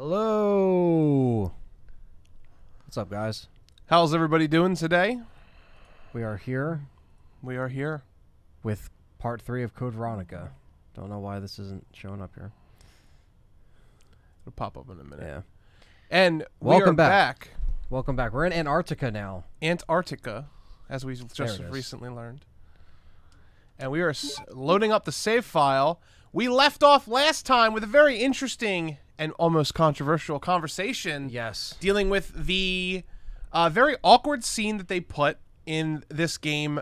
Hello. What's up, guys? How's everybody doing today? We are here. We are here with part 3 of Code Veronica. Don't know why this isn't showing up here. It'll pop up in a minute. Yeah. And welcome back. Welcome back. We're in Antarctica now. Antarctica, as we just recently learned. And we are loading up the save file. We left off last time with a very interesting and almost controversial conversation. Yes. Dealing with the very awkward scene that they put in this game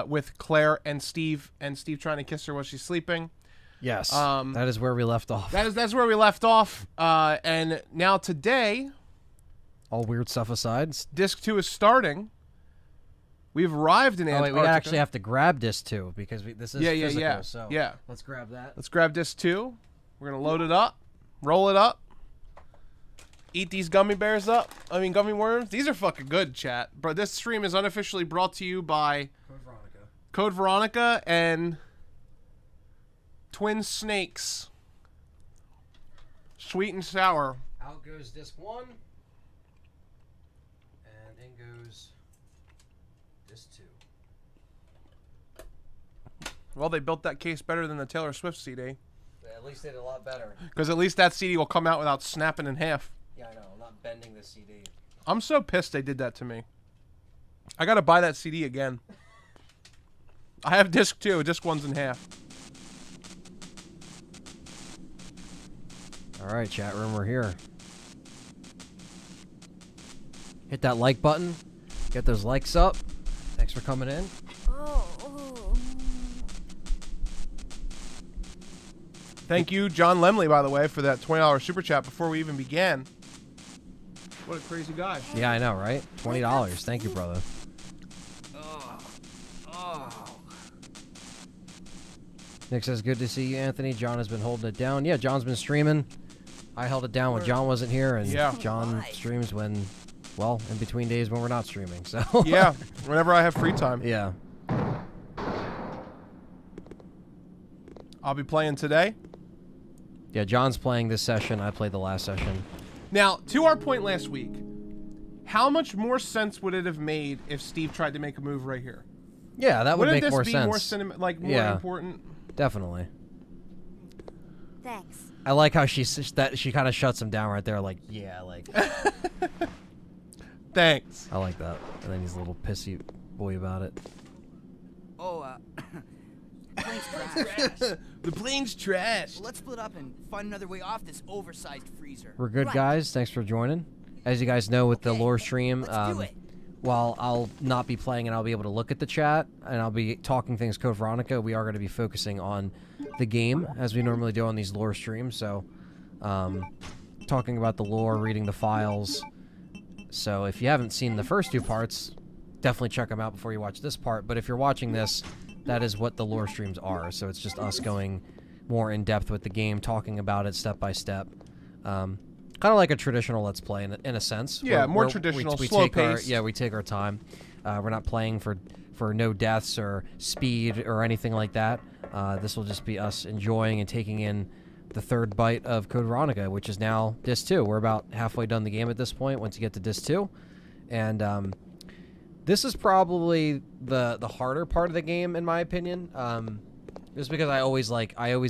with Claire and Steve trying to kiss her while she's sleeping. Yes. That is where we left off. That's where we left off. And now today, all weird stuff aside, Disc 2 is starting. We've arrived in Antarctica. Wait, we actually have to grab Disc 2 because this is physical. Yeah. So yeah. Let's grab that. Let's grab Disc 2. We're going to load it up, roll it up, eat these gummy bears up. I mean, gummy worms. These are fucking good, chat. But this stream is unofficially brought to you by Code Veronica and Twin Snakes. Sweet and sour. Out goes Disc 1. And in goes Disc 2. Well, they built that case better than the Taylor Swift CD. At least they did a lot better. Because at least that CD will come out without snapping in half. Yeah, I know. I'm not bending the CD. I'm so pissed they did that to me. I gotta buy that CD again. I have Disc 2. Disc 1's in half. Alright, chat room, we're here. Hit that like button. Get those likes up. Thanks for coming in. Thank you, John Lemley, by the way, for that $20 super chat before we even began. What a crazy guy. Yeah, I know, right? $20. Thank you, brother. Nick says, good to see you, Anthony. John has been holding it down. Yeah, John's been streaming. I held it down when John wasn't here, and John streams when, well, in between days when we're not streaming. So yeah, whenever I have free time. Yeah. I'll be playing today. Yeah, John's playing this session. I played the last session. Now, to our point last week, how much more sense would it have made if Steve tried to make a move right here? Yeah, that would Wouldn't make more this sense. be more more important? Definitely. Thanks. I like how she kind of shuts him down right there, like, yeah, like. Thanks. I like that. And then he's a little pissy boy about it. Oh, plane's trash. The plane's trash. Well, let's split up and find another way off this oversized freezer. We're good, guys. Thanks for joining. As you guys know, with the lore stream, let's do it. while I'll not be playing and I'll be able to look at the chat and I'll be talking things Code Veronica, we are going to be focusing on the game as we normally do on these lore streams. So, talking about the lore, reading the files. So if you haven't seen the first 2 parts, definitely check them out before you watch this part. But if you're watching this, that is what the lore streams are. So it's just us going more in depth with the game, talking about it step by step. Kind of like a traditional Let's Play in a sense. Yeah, more traditional, slow pace. We take our time. We're not playing for no deaths or speed or anything like that. This will just be us enjoying and taking in the 3rd bite of Code Veronica, which is now Disc 2. We're about halfway done the game at this point once you get to Disc 2. And this is probably the harder part of the game, in my opinion. Just because I always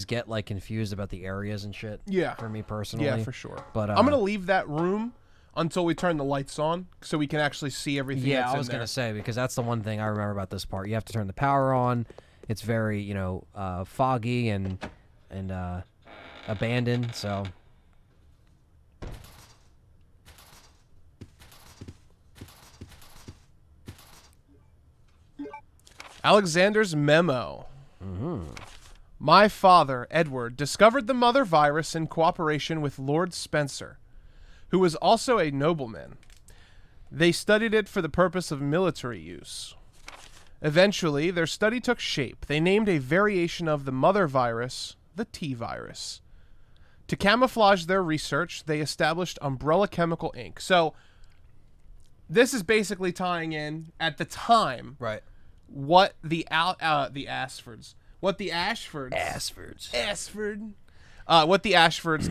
get like confused about the areas and shit. Yeah. For me personally. Yeah, for sure. But I'm gonna leave that room until we turn the lights on, so we can actually see everything. Yeah, that's I was gonna say, because that's the one thing I remember about this part. You have to turn the power on. It's very foggy and abandoned. So. Alexander's memo. My father, Edward, discovered the mother virus in cooperation with Lord Spencer, who was also a nobleman. They studied it for the purpose of military use. Eventually, their study took shape. They named a variation of the mother virus the T virus. To camouflage their research, they established Umbrella Chemical Inc. So, this is basically tying in, at the time, Right. what the Ashfords, what the Ashfords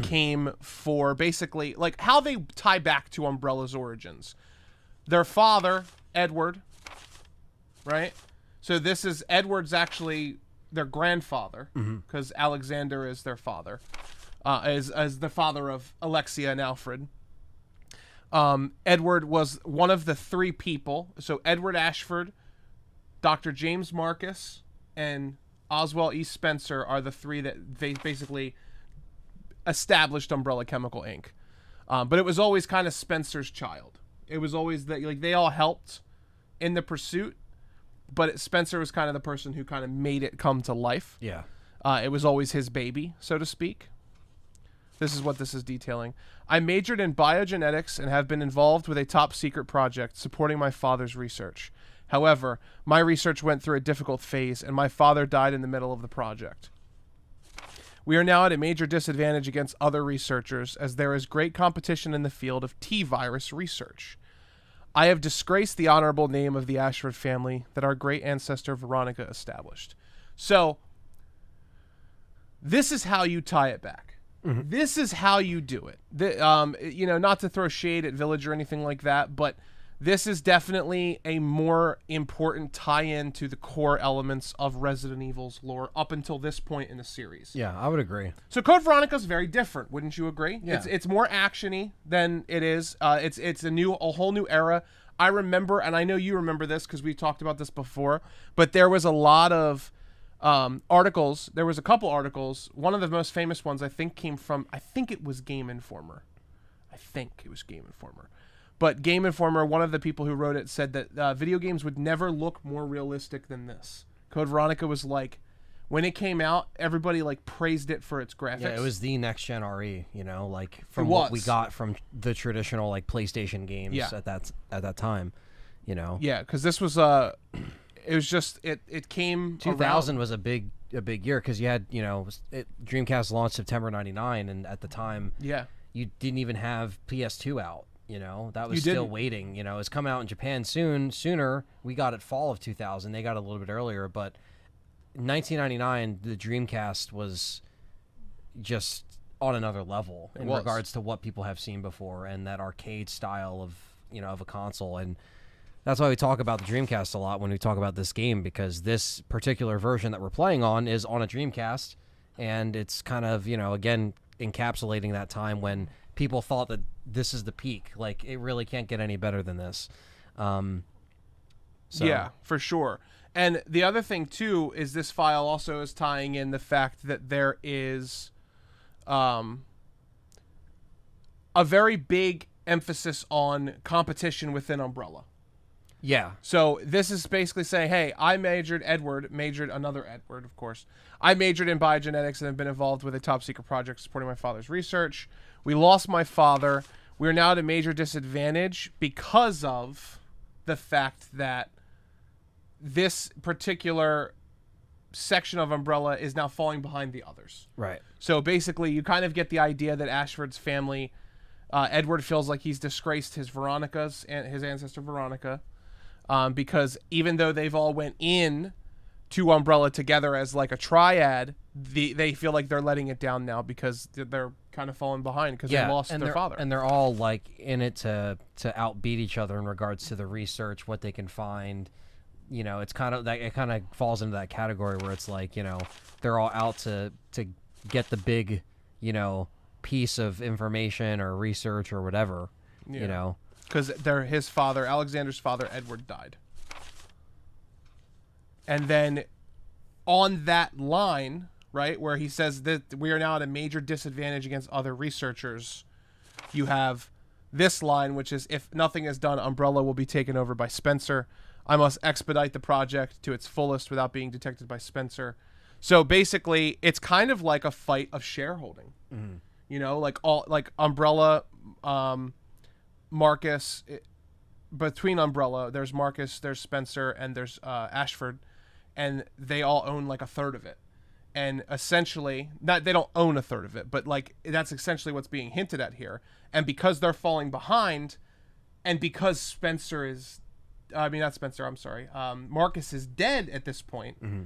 came for, basically, like how they tie back to Umbrella's origins. Their father, Edward, right? So this is Edward's actually their grandfather, because Alexander is their father, as the father of Alexia and Alfred. Edward was one of the 3 people. So Edward Ashford, Dr. James Marcus, and Oswald E. Spencer are the 3 that they basically established Umbrella Chemical Inc. But it was always kind of Spencer's child. It was always that, like, they all helped in the pursuit, but Spencer was kind of the person who kind of made it come to life. Yeah. It was always his baby, so to speak. This is what this is detailing. I majored in biogenetics and have been involved with a top secret project supporting my father's research. However, my research went through a difficult phase, and my father died in the middle of the project. We are now at a major disadvantage against other researchers, as there is great competition in the field of T-virus research. I have disgraced the honorable name of the Ashford family that our great ancestor Veronica established. So, this is how you tie it back. This is how you do it. Not to throw shade at Village or anything like that, but this is definitely a more important tie-in to the core elements of Resident Evil's lore up until this point in the series. Yeah, I would agree. So Code Veronica is very different, wouldn't you agree? Yeah. It's more actiony than it is. It's a whole new era. I remember, and I know you remember this because we talked about this before, but there was a lot of articles. There was a couple articles. One of the most famous ones I think came from, I think it was Game Informer. But Game Informer, one of the people who wrote it, said that video games would never look more realistic than this. Code Veronica was like, when it came out, everybody like praised it for its graphics. Yeah, it was the next gen RE, like from what we got from the traditional like PlayStation games at that time, Yeah, because this was it was just it came 2000 around. was a big year because you had Dreamcast launched September '99, and at the time you didn't even have PS2 out. That was still waiting. It's coming out in Japan sooner. We got it fall of 2000. They got it a little bit earlier, but 1999, the Dreamcast was just on another level in regards to what people have seen before and that arcade style of of a console. And That's why we talk about the Dreamcast a lot when we talk about this game, because this particular version that we're playing on is on a Dreamcast, and it's kind of, again, encapsulating that time when people thought that this is the peak. Like, it really can't get any better than this. Yeah, for sure. And the other thing, too, is this file also is tying in the fact that there is a very big emphasis on competition within Umbrella. Yeah. So this is basically saying, hey, Edward majored another Edward, of course. I majored in biogenetics and have been involved with a top secret project supporting my father's research. We lost my father. We are now at a major disadvantage because of the fact that this particular section of Umbrella is now falling behind the others. Right. So basically, you kind of get the idea that Ashford's family, Edward feels like he's disgraced his ancestor Veronica, because even though they've all went in to Umbrella together as like a triad, they feel like they're letting it down now because they're kind of falling behind because they lost their father. And they're all like in it to outbeat each other in regards to the research, what they can find. It's kind of that, it kind of falls into that category where it's like, they're all out to get the big, piece of information or research or whatever, because Alexander's father, Edward, died. And then on that line, right, where he says that we are now at a major disadvantage against other researchers, you have this line, which is, if nothing is done, Umbrella will be taken over by Spencer. I must expedite the project to its fullest without being detected by Spencer. So basically, it's kind of like a fight of shareholding. Mm-hmm. Like Umbrella, Marcus. Between Umbrella, there's Marcus, there's Spencer, and there's Ashford, and they all own like a third of it. And essentially, they don't own a third of it, but like that's essentially what's being hinted at here. And because they're falling behind, and because Marcus is dead at this point. Mm-hmm.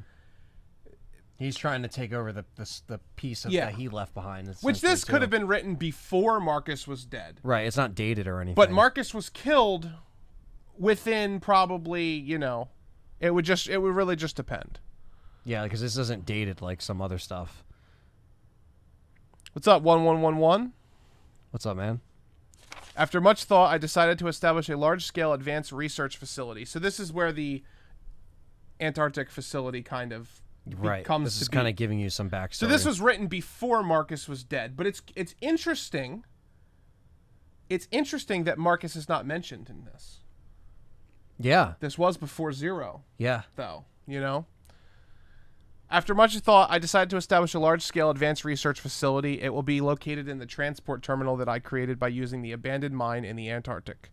He's trying to take over the piece that he left behind. Which this could have been written before Marcus was dead. Right, it's not dated or anything. But Marcus was killed within probably, it would really just depend. Yeah, because this isn't dated like some other stuff. What's up, 1111? What's up, man? After much thought, I decided to establish a large-scale advanced research facility. So this is where the Antarctic facility kind of becomes. This is kind of giving you some backstory. So this was written before Marcus was dead, but it's interesting. It's interesting that Marcus is not mentioned in this. Yeah. This was before Zero. Yeah. Though, After much thought, I decided to establish a large-scale advanced research facility. It will be located in the transport terminal that I created by using the abandoned mine in the Antarctic.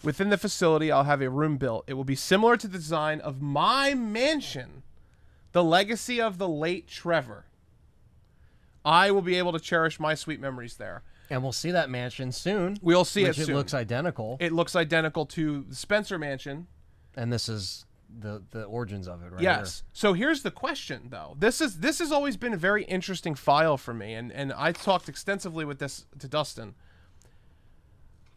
Within the facility, I'll have a room built. It will be similar to the design of my mansion, the legacy of the late Trevor. I will be able to cherish my sweet memories there. And we'll see that mansion soon. We'll see it soon. It looks identical. It looks identical to the Spencer mansion. And this is the origins of it, right? Yes. Here. So here's the question, though. This has always been a very interesting file for me, and I talked extensively with this to Dustin.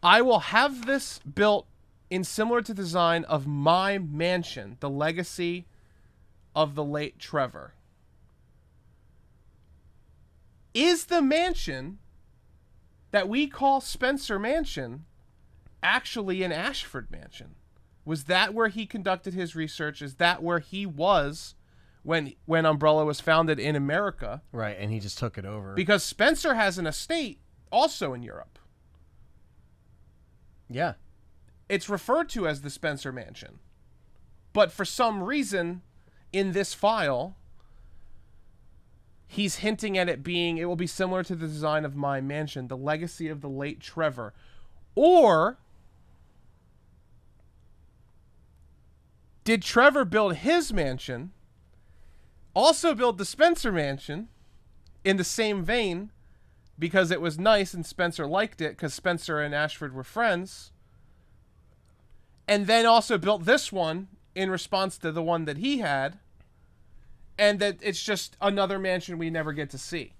I will have this built in similar to the design of my mansion, the legacy of the late Trevor. Is the mansion that we call Spencer Mansion actually an Ashford mansion? Was that where he conducted his research? Is that where he was when Umbrella was founded in America? Right, and he just took it over. Because Spencer has an estate also in Europe. Yeah. It's referred to as the Spencer Mansion. But for some reason, in this file, he's hinting at it will be similar to the design of my mansion, the legacy of the late Trevor. Or did Trevor build his mansion, also build the Spencer Mansion in the same vein because it was nice and Spencer liked it because Spencer and Ashford were friends, and then also built this one in response to the one that he had, and that it's just another mansion we never get to see.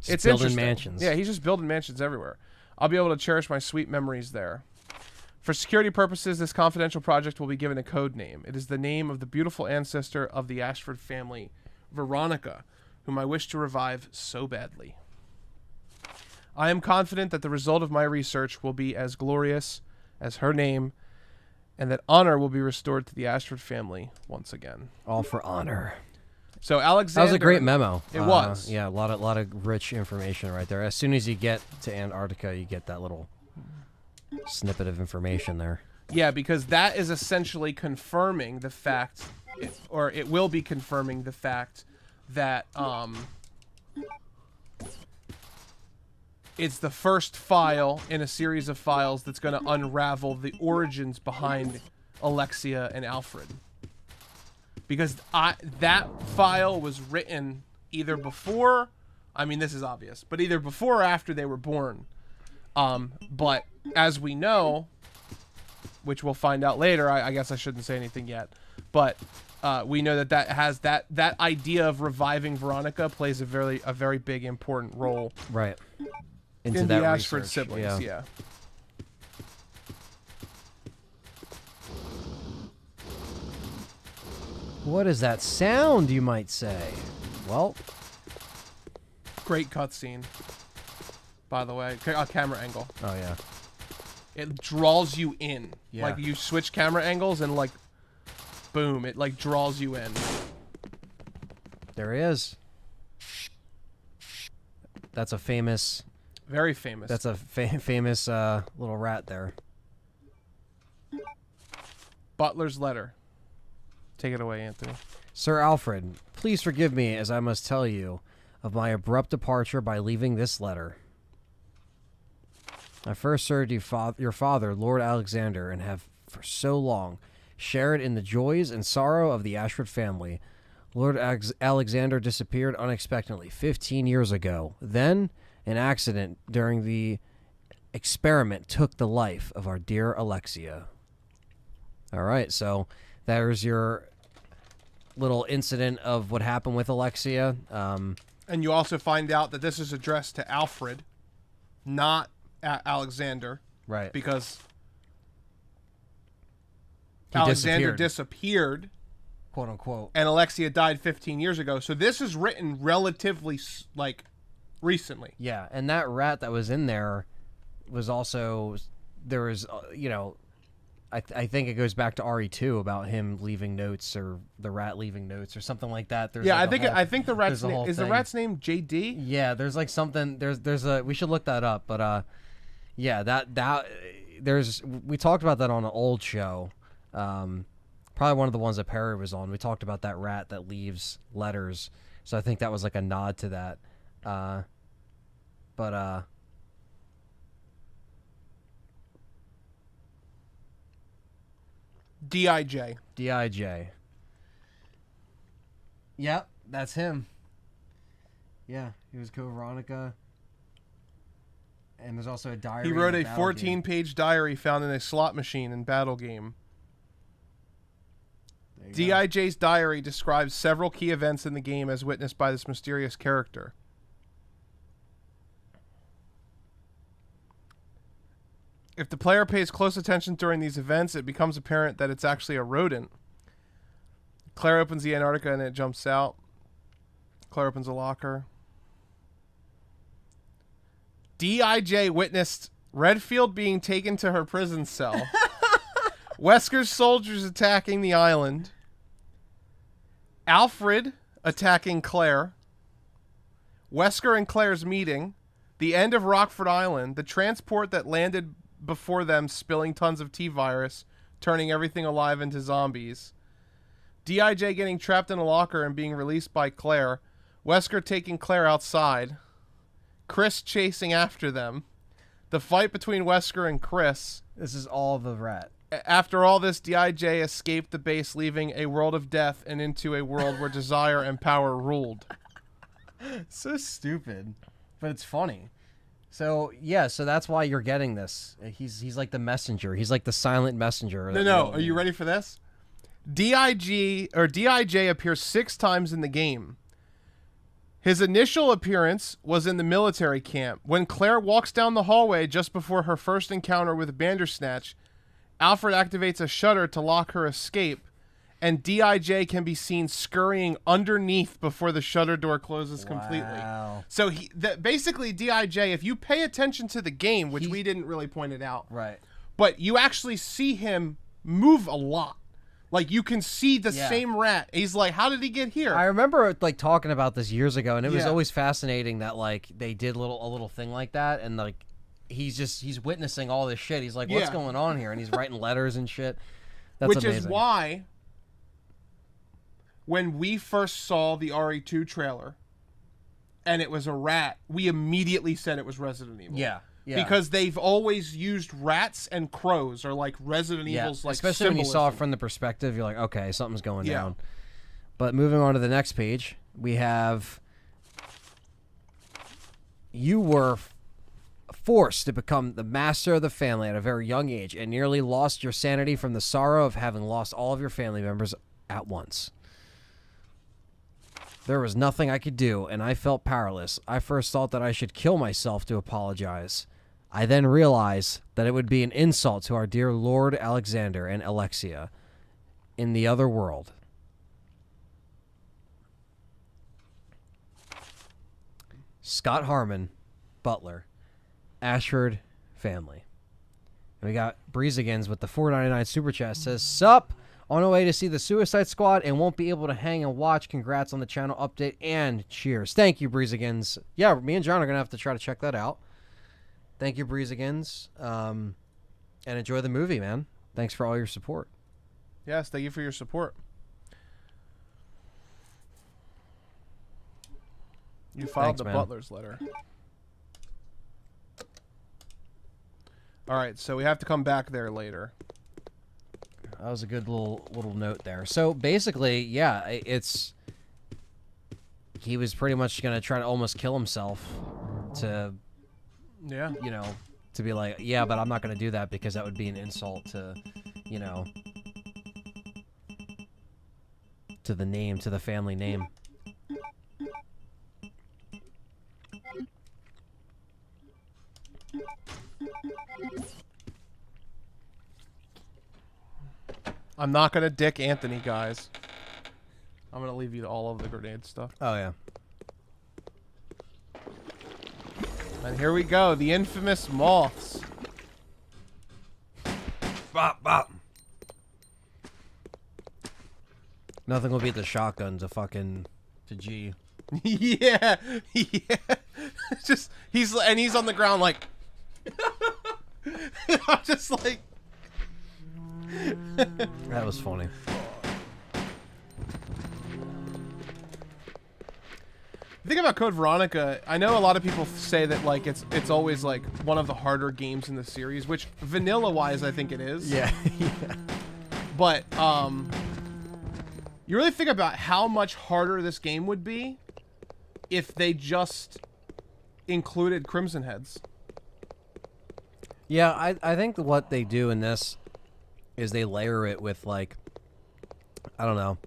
It's building mansions. Yeah, he's just building mansions everywhere. I'll be able to cherish my sweet memories there. For security purposes, this confidential project will be given a code name. It is the name of the beautiful ancestor of the Ashford family, Veronica, whom I wish to revive so badly. I am confident that the result of my research will be as glorious as her name, and that honor will be restored to the Ashford family once again. All for honor. So Alexander... That was a great memo. It was. Yeah, a lot of rich information right there. As soon as you get to Antarctica, you get that little snippet of information there. Yeah, because that is essentially confirming the fact, or it will be confirming the fact that it's the first file in a series of files that's going to unravel the origins behind Alexia and Alfred. Because that file was written either before, I mean, this is obvious, but either before or after they were born. But as we know, which we'll find out later, I guess I shouldn't say anything yet, but we know that has that idea of reviving Veronica plays a very big important role. Right. In that the Ashford research. siblings, yeah. What is that sound, you might say? Well, Great cutscene, by the way. Camera angle. oh yeah. It draws you in. Yeah. Like, you switch camera angles and, like, boom, it, like, draws you in. There he is. That's a famous... Very famous. That's a famous little rat there. Butler's letter. Take it away, Anthony. Sir Alfred, please forgive me as I must tell you of my abrupt departure by leaving this letter. I first served your father, Lord Alexander, and have for so long shared in the joys and sorrow of the Ashford family. Lord Alexander disappeared unexpectedly 15 years ago. Then, an accident during the experiment took the life of our dear Alexia. All right, so there's your little incident of what happened with Alexia. And you also find out that this is addressed to Alfred, not Alexander. Right. Because He Alexander disappeared. disappeared, Quote unquote. and Alexia died 15 years ago. So this is written relatively, like, recently. Yeah, and that rat that was in there was also... There was, I think it goes back to RE2 about him leaving notes, or the rat leaving notes, or something like that. There's Yeah, like I think the rat's there's a name whole is the thing. rat's name JD. Yeah, there's like something. There's a. We should look that up, but yeah, that there's. We talked about that on an old show, probably one of the ones that Perry was on. We talked about that rat that leaves letters, so I think that was like a nod to that. But DIJ. DIJ. Yep, that's him. Yeah, he was Veronica. And there's also a diary. He wrote in a the battle game. 14-page diary found in a slot machine in Battle Game. There you go. DIJ's diary describes several key events in the game as witnessed by this mysterious character. If the player pays close attention during these events, it becomes apparent that it's actually a rodent. Claire opens the Antarctica and it jumps out. Claire opens a locker. DIJ witnessed Redfield being taken to her prison cell. Wesker's soldiers attacking the island. Alfred attacking Claire. Wesker and Claire's meeting. The end of Rockford Island. The transport that landed before them spilling tons of T-virus, turning everything alive into zombies. DIJ getting trapped in a locker and being released by Claire. Wesker taking Claire outside. Chris chasing after them. The fight between Wesker and Chris. This is all the rat. After all this, DIJ escaped the base, leaving a world of death and into a world where desire and power ruled. So stupid, but it's funny. So yeah, so that's why you're getting this. He's like the messenger. He's like the silent messenger. No. Are you ready for this? DIJ appears 6 times in the game. His initial appearance was in the military camp. When Claire walks down the hallway just before her first encounter with Bandersnatch, Alfred activates a shutter to lock her escape, and DIJ can be seen scurrying underneath before the shutter door closes completely. Wow. So basically DIJ, if you pay attention to the game, which we didn't really point it out, Right. but you actually see him move a lot. Like, you can see the same rat. He's like, how did he get here? I remember like talking about this years ago, and it was Yeah. always fascinating that like they did a little thing like that, and like he's witnessing all this shit. He's like, what's Yeah. going on here? And he's writing letters and shit. That's Which amazing. is why when we first saw the RE2 trailer and it was a rat, we immediately said it was Resident Evil. Yeah. Yeah. Because they've always used rats and crows or like Resident Evil's like especially when you saw it symbolism. from the perspective, you're like, okay, something's going Yeah. down. But moving on to the next page, we have you were forced to become the master of the family at a very young age and nearly lost your sanity from the sorrow of having lost all of your family members at once. There was nothing I could do, and I felt powerless. I first thought that I should kill myself to apologize. I then realized that it would be an insult to our dear Lord Alexander and Alexia in the other world. Scott Harmon, Butler, Ashford family. And we got Breezegans with the $4.99 super chat. Says, sup, on our way to see the Suicide Squad and won't be able to hang and watch. Congrats on the channel update and cheers. Thank you, Breezegans. Yeah, me and John are going to have to try to check that out. Thank you, Breezegans. And enjoy the movie, man. Thanks for all your support. Yes, thank you for your support. You filed Thanks, the man. butler's letter. All right, so we have to come back there later. That was a good little note there. So basically, yeah, it's he was pretty much going to try to almost kill himself to, Yeah. you know, to be like, yeah, but I'm not going to do that because that would be an insult to, you know, to the name, to the family name. I'm not going to dick Anthony, guys. I'm going to leave you all of the grenade stuff. Oh, yeah. And here we go, the infamous moths. Bop, bop. Nothing will beat the shotgun to fucking to G. Yeah. Yeah. Just he's on the ground like I'm just like That was funny. The thing about Code Veronica, I know a lot of people say that like it's always like one of the harder games in the series, which vanilla wise I think it is. Yeah. But you really think about how much harder this game would be if they just included Crimson Heads. Yeah, I think what they do in this is they layer it with, like, I don't know,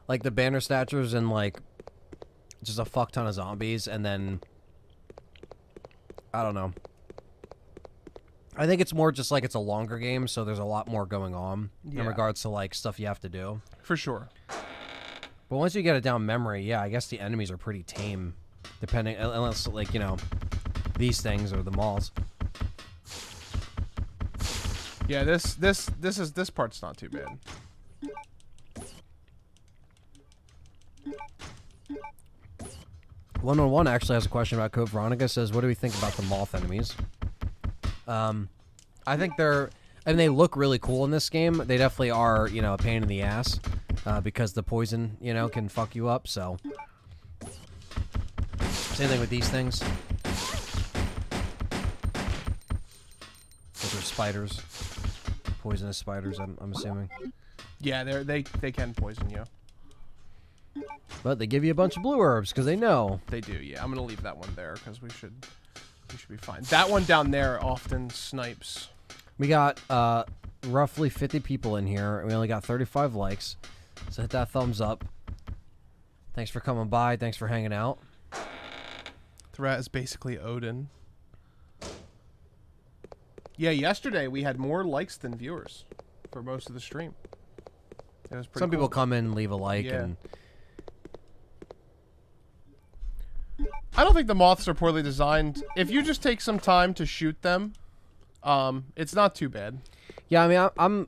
like the Banner Snatchers and, like, just a fuck ton of zombies, and then, I don't know. I think it's more just like it's a longer game, so there's a lot more going on in regards to, like, stuff you have to do. For sure. But once you get it down memory, yeah, I guess the enemies are pretty tame, depending, unless, like, you know, these things or the malls. Yeah, this part's not too bad. One actually has a question about Code Veronica. Says, what do we think about the moth enemies? I think they look really cool in this game. They definitely are, you know, a pain in the ass because the poison, you know, can fuck you up. So same thing with these things. Those are spiders, poisonous spiders. I'm assuming. Yeah, they can poison you. But they give you a bunch of blue herbs because they know. They do, yeah. I'm gonna leave that one there because we should be fine. That one down there often snipes. We got roughly 50 people in here. We only got 35 likes. So hit that thumbs up. Thanks for coming by. Thanks for hanging out. The rat is basically Odin. Yeah, yesterday we had more likes than viewers for most of the stream. It was pretty Some people cool. come in and leave a like, Yeah. and I don't think the moths are poorly designed. If you just take some time to shoot them, it's not too bad. yeah, I mean,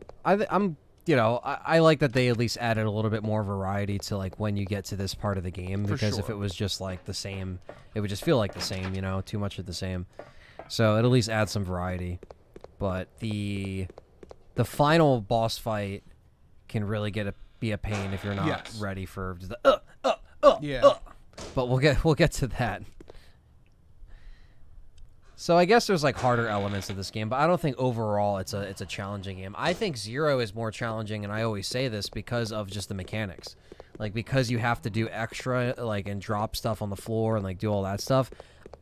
I'm you know, I like that they at least added a little bit more variety to like when you get to this part of the game, because if sure. it was just like the same, it would just feel like the same, you know, too much of the same. So it at least adds some variety. But the final boss fight can really be a pain if you're not Yes. ready for just Yeah. But we'll get to that. So I guess there's like harder elements of this game, but I don't think overall it's a challenging game. I think Zero is more challenging, and I always say this because of just the mechanics. Like, because you have to do extra, like, and drop stuff on the floor and like do all that stuff.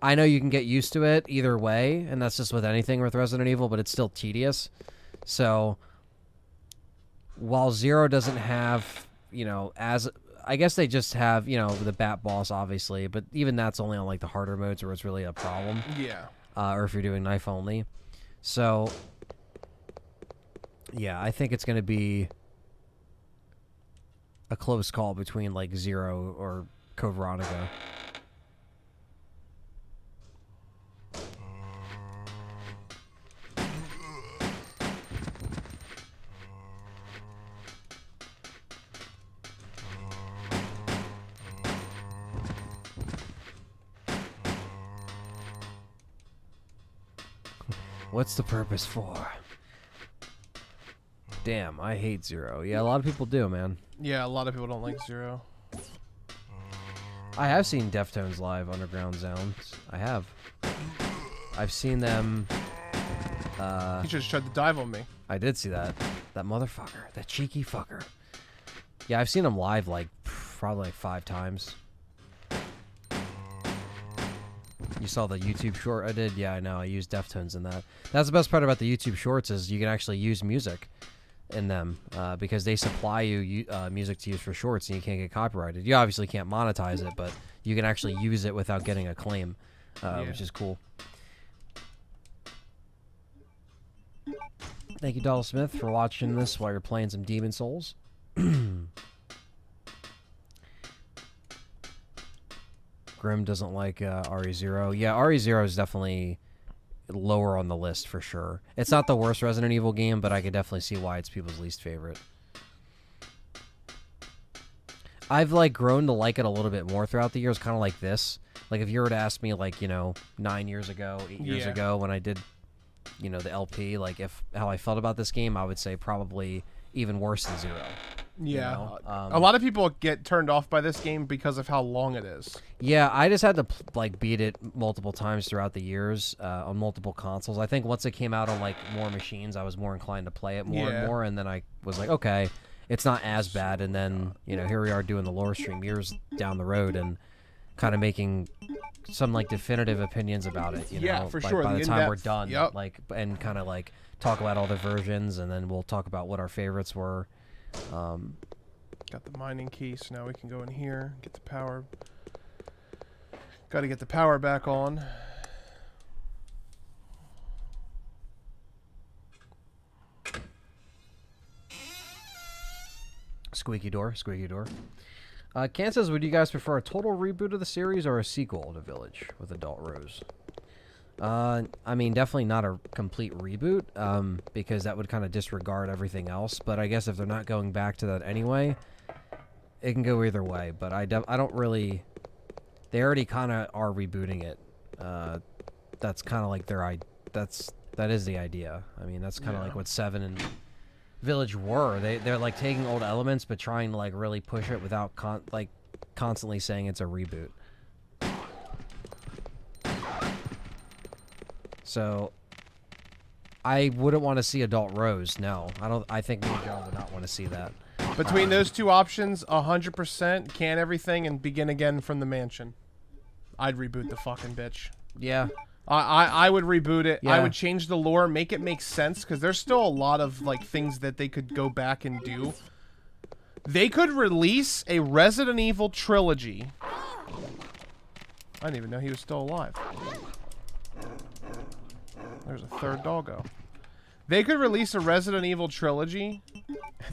I know you can get used to it either way, and that's just with anything with Resident Evil, but it's still tedious. So while Zero doesn't have, you know, I guess they just have, you know, the Bat Boss, obviously, but even that's only on like the harder modes where it's really a problem. Yeah. Or if you're doing knife only. So, yeah, I think it's going to be a close call between like Zero or Code Veronica. What's the purpose for? Damn, I hate Zero. Yeah, a lot of people do, man. Yeah, a lot of people don't like Zero. I have seen Deftones live Underground Zounds. I have. I've seen them. He just tried to dive on me. I did see that. That motherfucker. That cheeky fucker. Yeah, I've seen them live like probably like 5 times. You saw the YouTube short I did? Yeah, I know. I used Deftones in that. That's the best part about the YouTube shorts is you can actually use music in them because they supply you music to use for shorts and you can't get copyrighted. You obviously can't monetize it, but you can actually use it without getting a claim, which is cool. Thank you, Donald Smith, for watching this while you're playing some Demon Souls. Grim doesn't like RE0. Yeah, RE0 is definitely lower on the list for sure. It's not the worst Resident Evil game, but I could definitely see why it's people's least favorite. I've like grown to like it a little bit more throughout the years, kind of like this. Like if you were to ask me like, you know, 9 years ago, 8 years ago when I did, you know, the LP, like how I felt about this game, I would say probably even worse than Zero. Yeah. You know? A lot of people get turned off by this game because of how long it is. Yeah, I just had to like beat it multiple times throughout the years on multiple consoles. I think once it came out on like more machines, I was more inclined to play it more and more, and then I was like, okay, it's not as bad. And then, you know, here we are doing the lore stream years down the road and kind of making some like definitive opinions about it. You know, for by, sure. By the time we're done, Yep. like, and kind of like talk about all the versions, and then we'll talk about what our favorites were. Got the mining key, so now we can go in here, get the power. Got to get the power back on. Squeaky door, squeaky door. Ken says, would you guys prefer a total reboot of the series or a sequel to Village with Adult Rose? I mean, definitely not a complete reboot, because that would kind of disregard everything else. But I guess if they're not going back to that anyway, it can go either way. But I don't really... They already kind of are rebooting it. That's kind of like that is the idea. I mean, that's kind of like what 7 and Village were. They're like taking old elements but trying to like really push it without constantly saying it's a reboot. So I wouldn't want to see Adult Rose. No, I think me and John would not want to see that. Between those two options, 100% can everything and begin again from the mansion. I'd reboot the fucking bitch. Yeah. I would reboot it. Yeah. I would change the lore, make it make sense, because there's still a lot of like things that they could go back and do. They could release a Resident Evil trilogy. I didn't even know he was still alive. There's a third doggo. They could release a Resident Evil trilogy.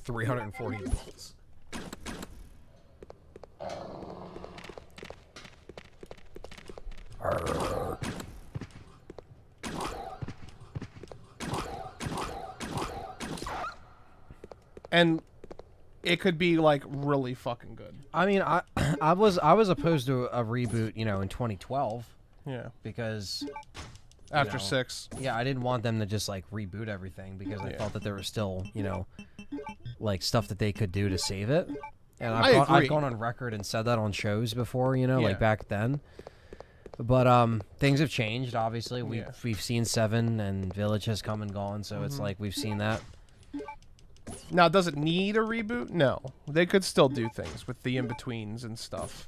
340 volts. And it could be like really fucking good. I mean, I was opposed to a reboot, you know, in 2012 Yeah. because After know, 6. yeah, I didn't want them to just like reboot everything because I Yeah. thought that there was still, you know, like stuff that they could do to save it. And I agree. I've gone on record and said that on shows before, you know, Yeah. like back then. But things have changed. Obviously, Yeah. we've seen 7 and Village has come and gone, so Mm-hmm. it's like we've seen that. Now, does it need a reboot? No. They could still do things with the in-betweens and stuff.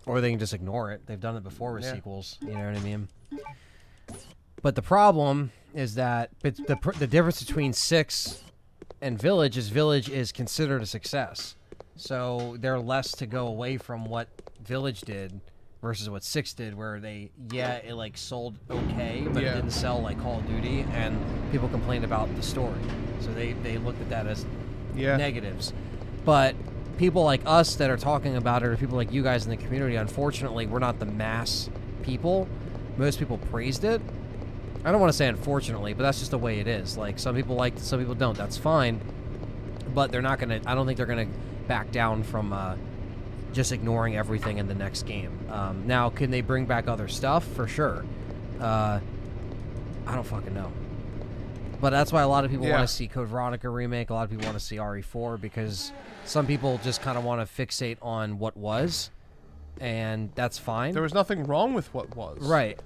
Or they can just ignore it. They've done it before with Yeah. sequels. You know what I mean? But the problem is that the difference between 6 and Village is considered a success. So they're less to go away from what Village did versus what 6 did, where it like sold okay, but Yeah. it didn't sell like Call of Duty, and people complained about the story. So they looked at that as Yeah. negatives. But people like us that are talking about it, or people like you guys in the community, unfortunately, we're not the mass people. Most people praised it. I don't want to say unfortunately, but that's just the way it is. Like, some people liked it, some people don't. That's fine. But they're not going to, I don't think they're going to back down from just ignoring everything in the next game. Now, can they bring back other stuff? For sure. I don't fucking know. But that's why a lot of people Yeah. want to see Code Veronica remake. A lot of people want to see RE4 because some people just kind of want to fixate on what was, and that's fine. There was nothing wrong with what was. Right.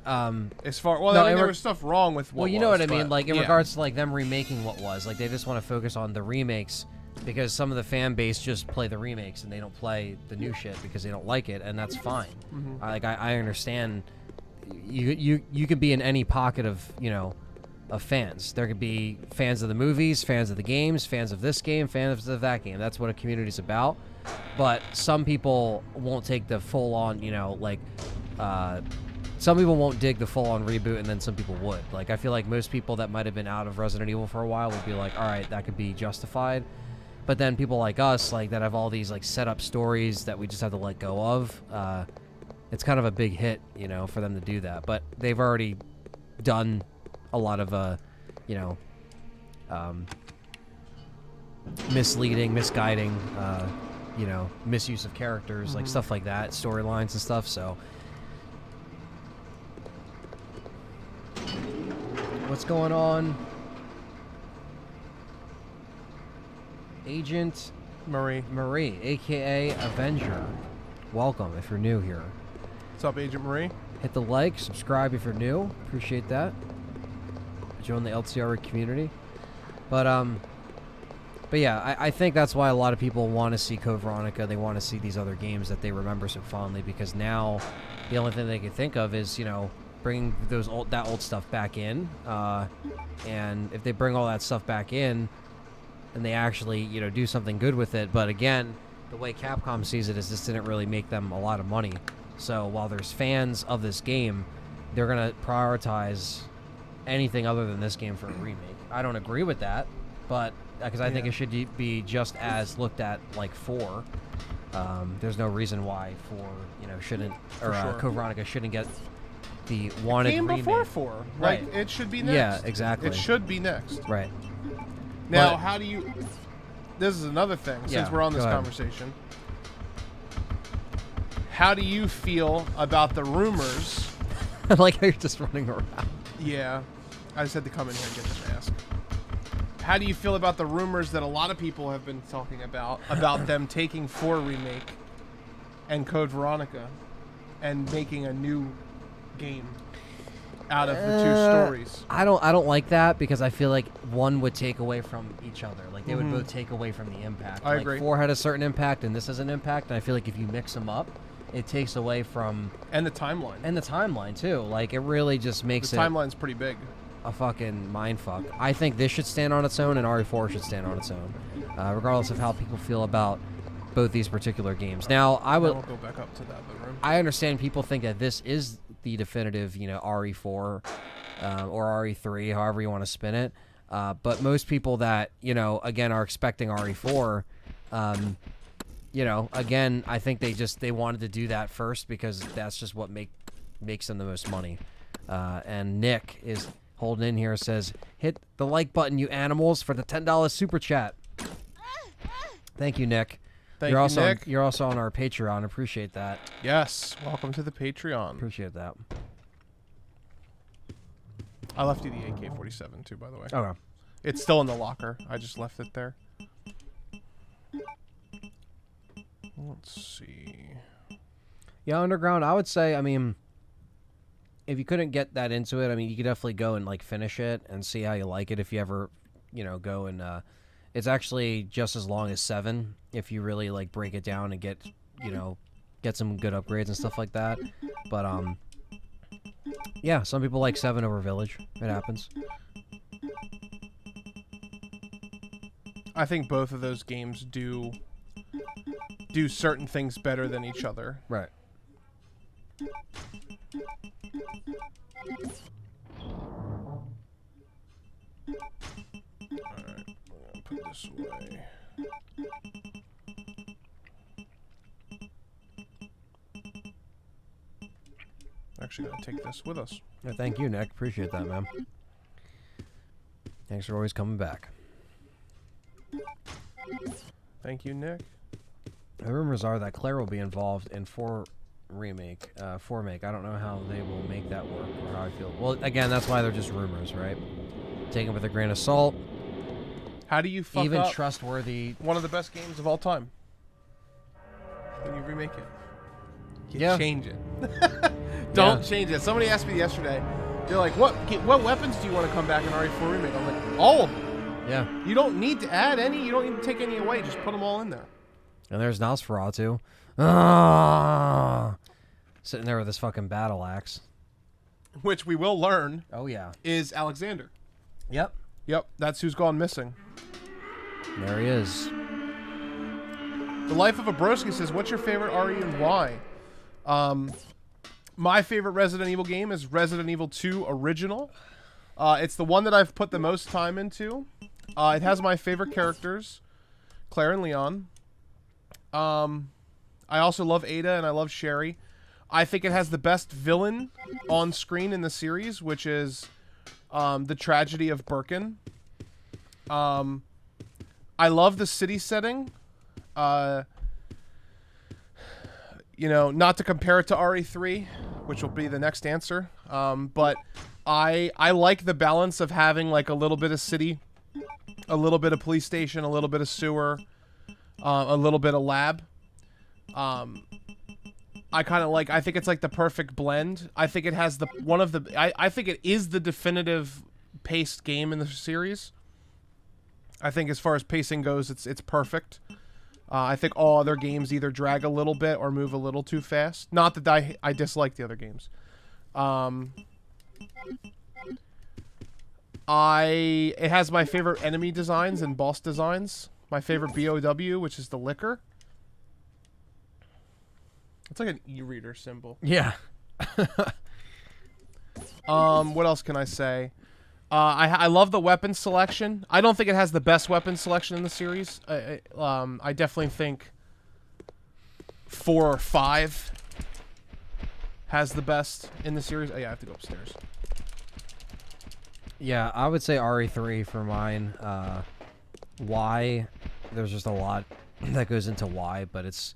As far well, No, I mean, in there re- was stuff wrong with what Well, you was, know what I mean. but Like in yeah. regards to like them remaking what was, like they just want to focus on the remakes because some of the fan base just play the remakes and they don't play the new shit because they don't like it, and that's fine. Mm-hmm. I understand. You could be in any pocket of of fans. There could be fans of the movies, fans of the games, fans of this game, fans of that game. That's what a community's about. But some people won't take the full on, some people won't dig the full on reboot, and then some people would. Like, I feel like most people that might have been out of Resident Evil for a while would be like, all right, that could be justified. But then people like us, like that have all these like set up stories that we just have to let go of. It's kind of a big hit, for them to do that. But they've already done a lot of, misleading, misguiding, misuse of characters, like stuff like that, storylines and stuff. So, what's going on? Agent Marie. aka Avenger. Welcome if you're new here. What's up, Agent Marie? Hit the like, subscribe if you're new. Appreciate that. Join the LTRE community. But yeah, I think that's why a lot of people want to see Code Veronica. They want to see these other games that they remember so fondly, because now the only thing they can think of is, bringing that old stuff back in. And if they bring all that stuff back in, and they actually, do something good with it. But again, the way Capcom sees it is this didn't really make them a lot of money. So while there's fans of this game, they're going to prioritize anything other than this game for a remake. I don't agree with that, but because I think it should be just as looked at like 4. There's no reason why 4, shouldn't, or sure. Code Veronica shouldn't get the wanted Game remake. before 4. Like, Right. it should be next. Yeah, exactly. It should be next. Right. Now, But- how do you... This is another thing, since Yeah, we're on this go ahead. conversation. How do you feel about the rumors? I like how you're just running around. Yeah, I just had to come in here and get this mask. How do you feel about the rumors that a lot of people have been talking about them taking 4 remake and Code Veronica and making a new game out of the 2 stories? I don't like that, because I feel like one would take away from each other. Like, they would both take away from the impact. I like, agree. 4 had a certain impact and this has an impact, and I feel like if you mix them up, it takes away from... And the timeline. And the timeline, too. Like, it really just makes The it timeline's pretty big. a fucking mindfuck. I think this should stand on its own, and RE4 should stand on its own, regardless of how people feel about both these particular games. Now, I Then would... we'll go back up to that room. I understand people think that this is the definitive, RE4 or RE3, however you want to spin it. But most people that, you know, again, are expecting RE4, you know, again, I think they wanted to do that first because that's just what makes them the most money. And Nick is holding in here, says, hit the like button, you animals, for the $10 super chat. Thank you, Nick. Thank you, Nick. You're also on our Patreon. Appreciate that. Yes. Welcome to the Patreon. Appreciate that. I left you the AK-47 too, by the way. Okay. It's still in the locker. I just left it there. Let's see. Yeah, Underground, I would say, I mean, if you couldn't get that into it, I mean, you could definitely go and, like, finish it and see how you like it if you ever, you know, go and, it's actually just as long as 7 if you really, like, break it down and get, you know, get some good upgrades and stuff like that. But, yeah, some people like 7 over Village. It happens. I think both of those games do certain things better than each other. Right. Alright, I'm gonna put this away. Actually gonna take this with us. Yeah, thank you, Nick. Appreciate that, man. Thanks for always coming back. Thank you, Nick. The rumors are that Claire will be involved in 4 remake, 4 make. I don't know how they will make that work or how I feel. Well, again, that's why they're just rumors, right? Take them with a grain of salt. How do you fuck Even up trustworthy. one of the best games of all time when you remake it? You Yeah. change it. Don't change it. Somebody asked me yesterday. They're like, "What weapons do you want to come back in RE4 remake?" I'm like, "All of them." Yeah. You don't need to add any. You don't need to take any away. Just put them all in there. And there's Nosferatu. Ah! Sitting there with his fucking battle axe. Which we will learn Oh, yeah. is Alexander. Yep. Yep, that's who's gone missing. There he is. The Life of a Broski says, "What's your favorite RE and why?" My favorite Resident Evil game is Resident Evil 2 Original. It's the one that I've put the most time into. It has my favorite characters, Claire and Leon. I also love Ada and I love Sherry. I think it has the best villain on screen in the series, which is the tragedy of Birkin. I love the city setting. You know, not to compare it to RE3, which will be the next answer. But I like the balance of having like a little bit of city, a little bit of police station, a little bit of sewer, a little bit of lab. I kind of like, I think it's like the perfect blend. I think it has I think it is the definitive paced game in the series. I think as far as pacing goes, it's perfect. I think all other games either drag a little bit or move a little too fast. Not that I dislike the other games. It has my favorite enemy designs and boss designs. My favorite BOW, which is the liquor. It's like an e-reader symbol. Yeah. What else can I say? I love the weapon selection. I don't think it has the best weapon selection in the series. I definitely think 4 or 5 has the best in the series. Oh yeah, I have to go upstairs. Yeah, I would say RE3 for mine. Why? There's just a lot that goes into why, but it's,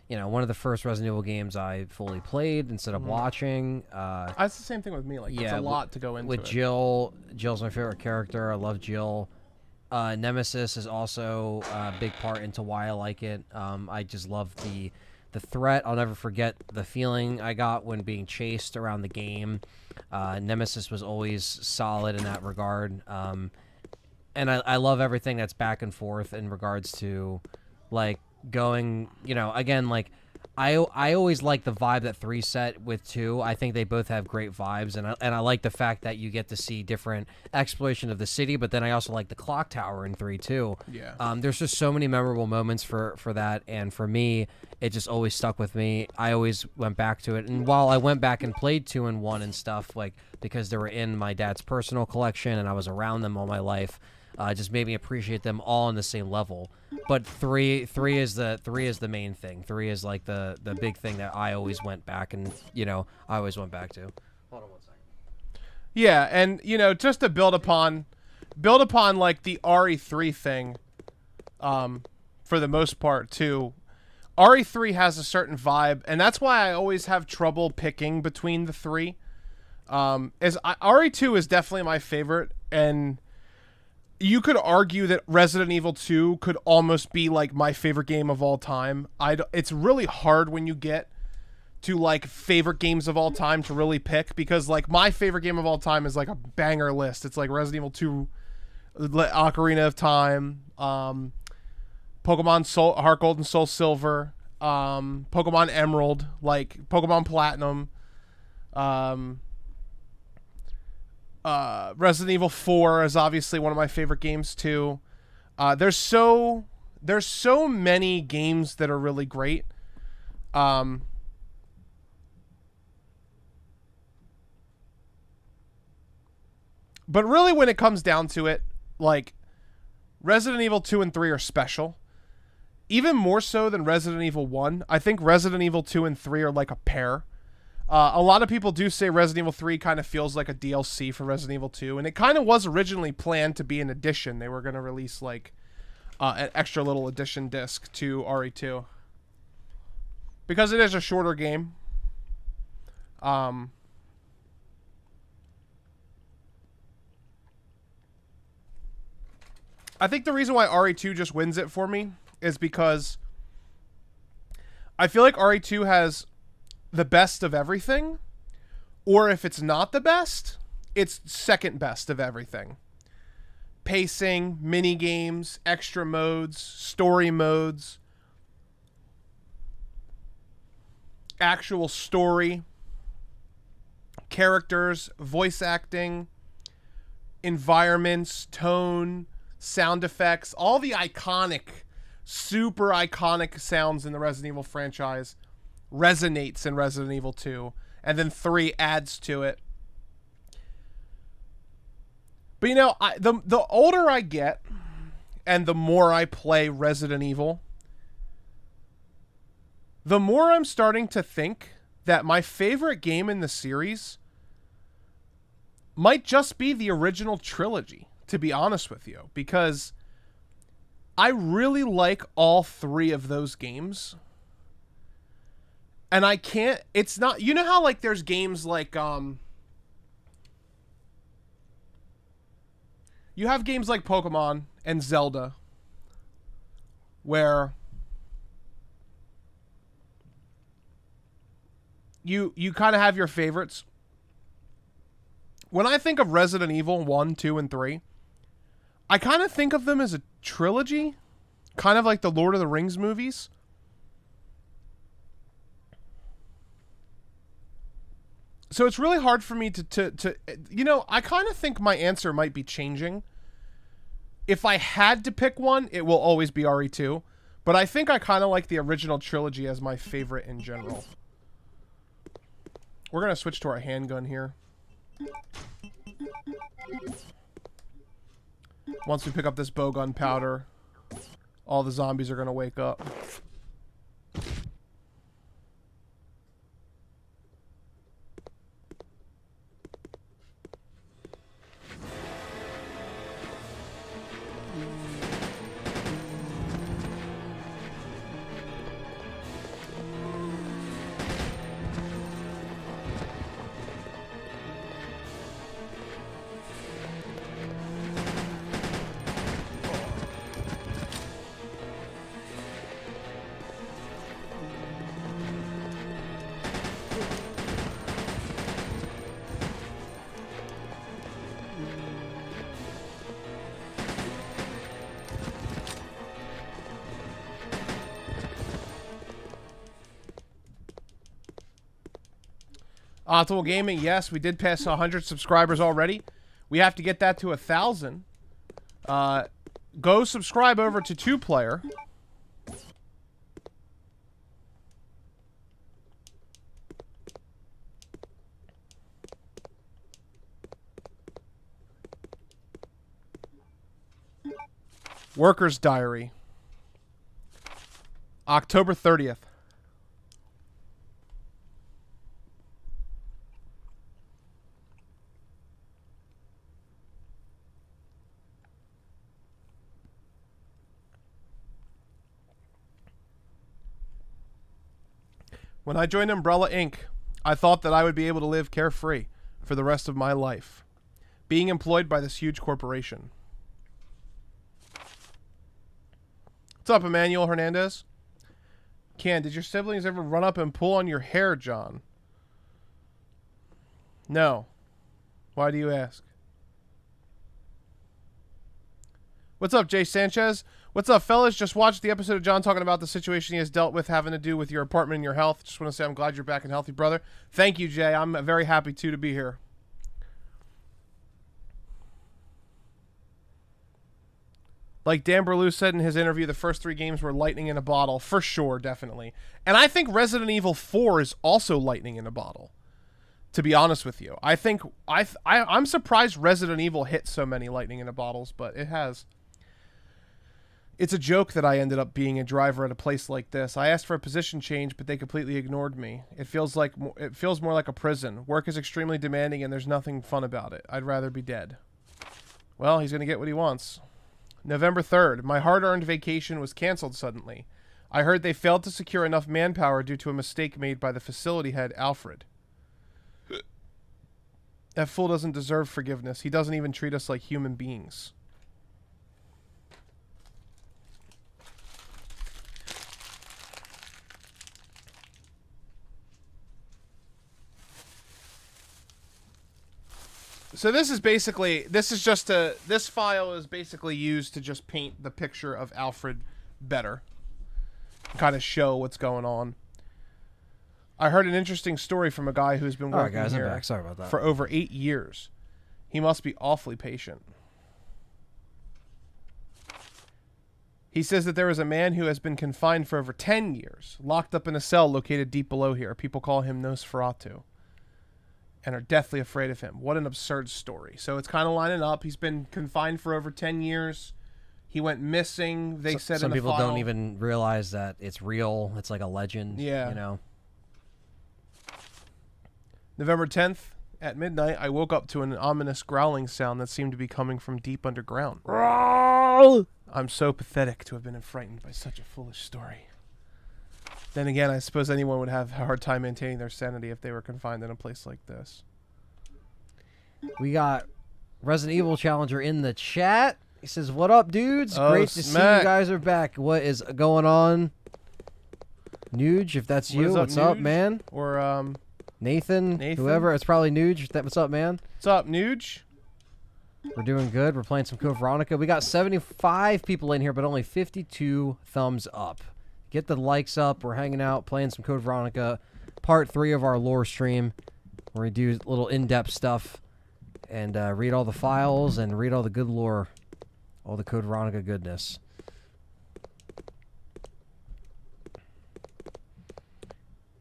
you know, one of the first Resident Evil games I fully played instead of watching. That's the same thing with me. Like, it's a lot to go into with it. Jill's my favorite character. I love Jill. Nemesis is also a big part into why I like it. I just love the threat. I'll never forget the feeling I got when being chased around the game. Nemesis was always solid in that regard. And I love everything that's back and forth in regards to, like, going, you know, again, like, I always like the vibe that 3 set with 2. I think they both have great vibes, and I like the fact that you get to see different exploration of the city. But then I also like the clock tower in 3 too. Yeah. There's just so many memorable moments for that, and for me, it just always stuck with me. I always went back to it, and while I went back and played 2 and 1 and stuff, like because they were in my dad's personal collection and I was around them all my life. Just made me appreciate them all on the same level. But three is the main thing. 3 is like the big thing that I always went back and I always went back to. Hold on 1 second. Yeah, and just to build upon like the RE3 thing, for the most part too. RE3 has a certain vibe, and that's why I always have trouble picking between the 3. RE2 is definitely my favorite, and you could argue that Resident Evil 2 could almost be like my favorite game of all time. It's really hard when you get to like favorite games of all time to really pick, because like my favorite game of all time is like a banger list. It's like Resident Evil 2, Ocarina of Time, Pokemon Heart Gold and Soul Silver, Pokemon Emerald, like Pokemon Platinum, Resident Evil 4 is obviously one of my favorite games too. There's so many games that are really great. But really when it comes down to it, like Resident Evil 2 and 3 are special. Even more so than Resident Evil 1. I think Resident Evil 2 and 3 are like a pair. A lot of people do say Resident Evil 3 kind of feels like a DLC for Resident Evil 2, and it kind of was originally planned to be an edition. They were going to release like an extra little edition disc to RE2. Because it is a shorter game. I think the reason why RE2 just wins it for me is because I feel like RE2 has the best of everything, or if it's not the best, it's second best of everything. Pacing, mini games, extra modes, story modes, actual story, characters, voice acting, environments, tone, sound effects, all the iconic, super iconic sounds in the Resident Evil franchise resonates in Resident Evil 2, and then 3 adds to it. But the older I get and the more I play Resident Evil, the more I'm starting to think that my favorite game in the series might just be the original trilogy, to be honest with you, because I really like all 3 of those games. And I can't, it's not, you know how like there's games like, you have games like Pokemon and Zelda where you kind of have your favorites. When I think of Resident Evil 1, 2, and 3, I kind of think of them as a trilogy, kind of like the Lord of the Rings movies. So it's really hard for me to I kind of think my answer might be changing. If I had to pick one, it will always be RE2. But I think I kind of like the original trilogy as my favorite in general. We're going to switch to our handgun here. Once we pick up this bowgun powder, all the zombies are going to wake up. Optimal Gaming, yes, we did pass 100 subscribers already. We have to get that to 1,000. Go subscribe over to 2Player. Worker's Diary. October 30th. When I joined Umbrella Inc., I thought that I would be able to live carefree for the rest of my life, being employed by this huge corporation. What's up, Emmanuel Hernandez? Ken, did your siblings ever run up and pull on your hair, John? No. Why do you ask? What's up, Jay Sanchez? What's up, fellas? Just watched the episode of John talking about the situation he has dealt with having to do with your apartment and your health. Just want to say I'm glad you're back and healthy, brother. Thank you, Jay. I'm very happy, too, to be here. Like Dan Berlew said in his interview, the first 3 games were lightning in a bottle. For sure, definitely. And I think Resident Evil 4 is also lightning in a bottle, to be honest with you. I think I'm surprised Resident Evil hit so many lightning in a bottles, but it has. It's a joke that I ended up being a driver at a place like this. I asked for a position change, but they completely ignored me. It feels more like a prison. Work is extremely demanding, and there's nothing fun about it. I'd rather be dead. Well, he's going to get what he wants. November 3rd. My hard-earned vacation was canceled suddenly. I heard they failed to secure enough manpower due to a mistake made by the facility head, Alfred. That fool doesn't deserve forgiveness. He doesn't even treat us like human beings. So this file is basically used to just paint the picture of Alfred better. Kind of show what's going on. I heard an interesting story from a guy who's been working here I'm back. Sorry about that. for over 8 years. He must be awfully patient. He says that there is a man who has been confined for over 10 years, locked up in a cell located deep below here. People call him Nosferatu and are deathly afraid of him. What an absurd story. So it's kind of lining up. He's been confined for over 10 years. He went missing. They said some in the people file. don't even realize that it's real. It's like a legend. Yeah. You know. November 10th at midnight, I woke up to an ominous growling sound that seemed to be coming from deep underground. I'm so pathetic to have been frightened by such a foolish story. Then again, I suppose anyone would have a hard time maintaining their sanity if they were confined in a place like this. We got Resident Evil Challenger in the chat. He says, "What up, dudes? Oh, Great to see you guys are back. What is going on, Nuge? If that's you, what's up, man? Or Nathan, whoever. It's probably Nuge. What's up, man? What's up, Nuge? We're doing good. We're playing some Code Veronica. We got 75 people in here, but only 52 thumbs up. Get the likes up. We're hanging out, playing some Code Veronica. Part 3 of our lore stream, where we do little in-depth stuff and read all the files and read all the good lore, all the Code Veronica goodness.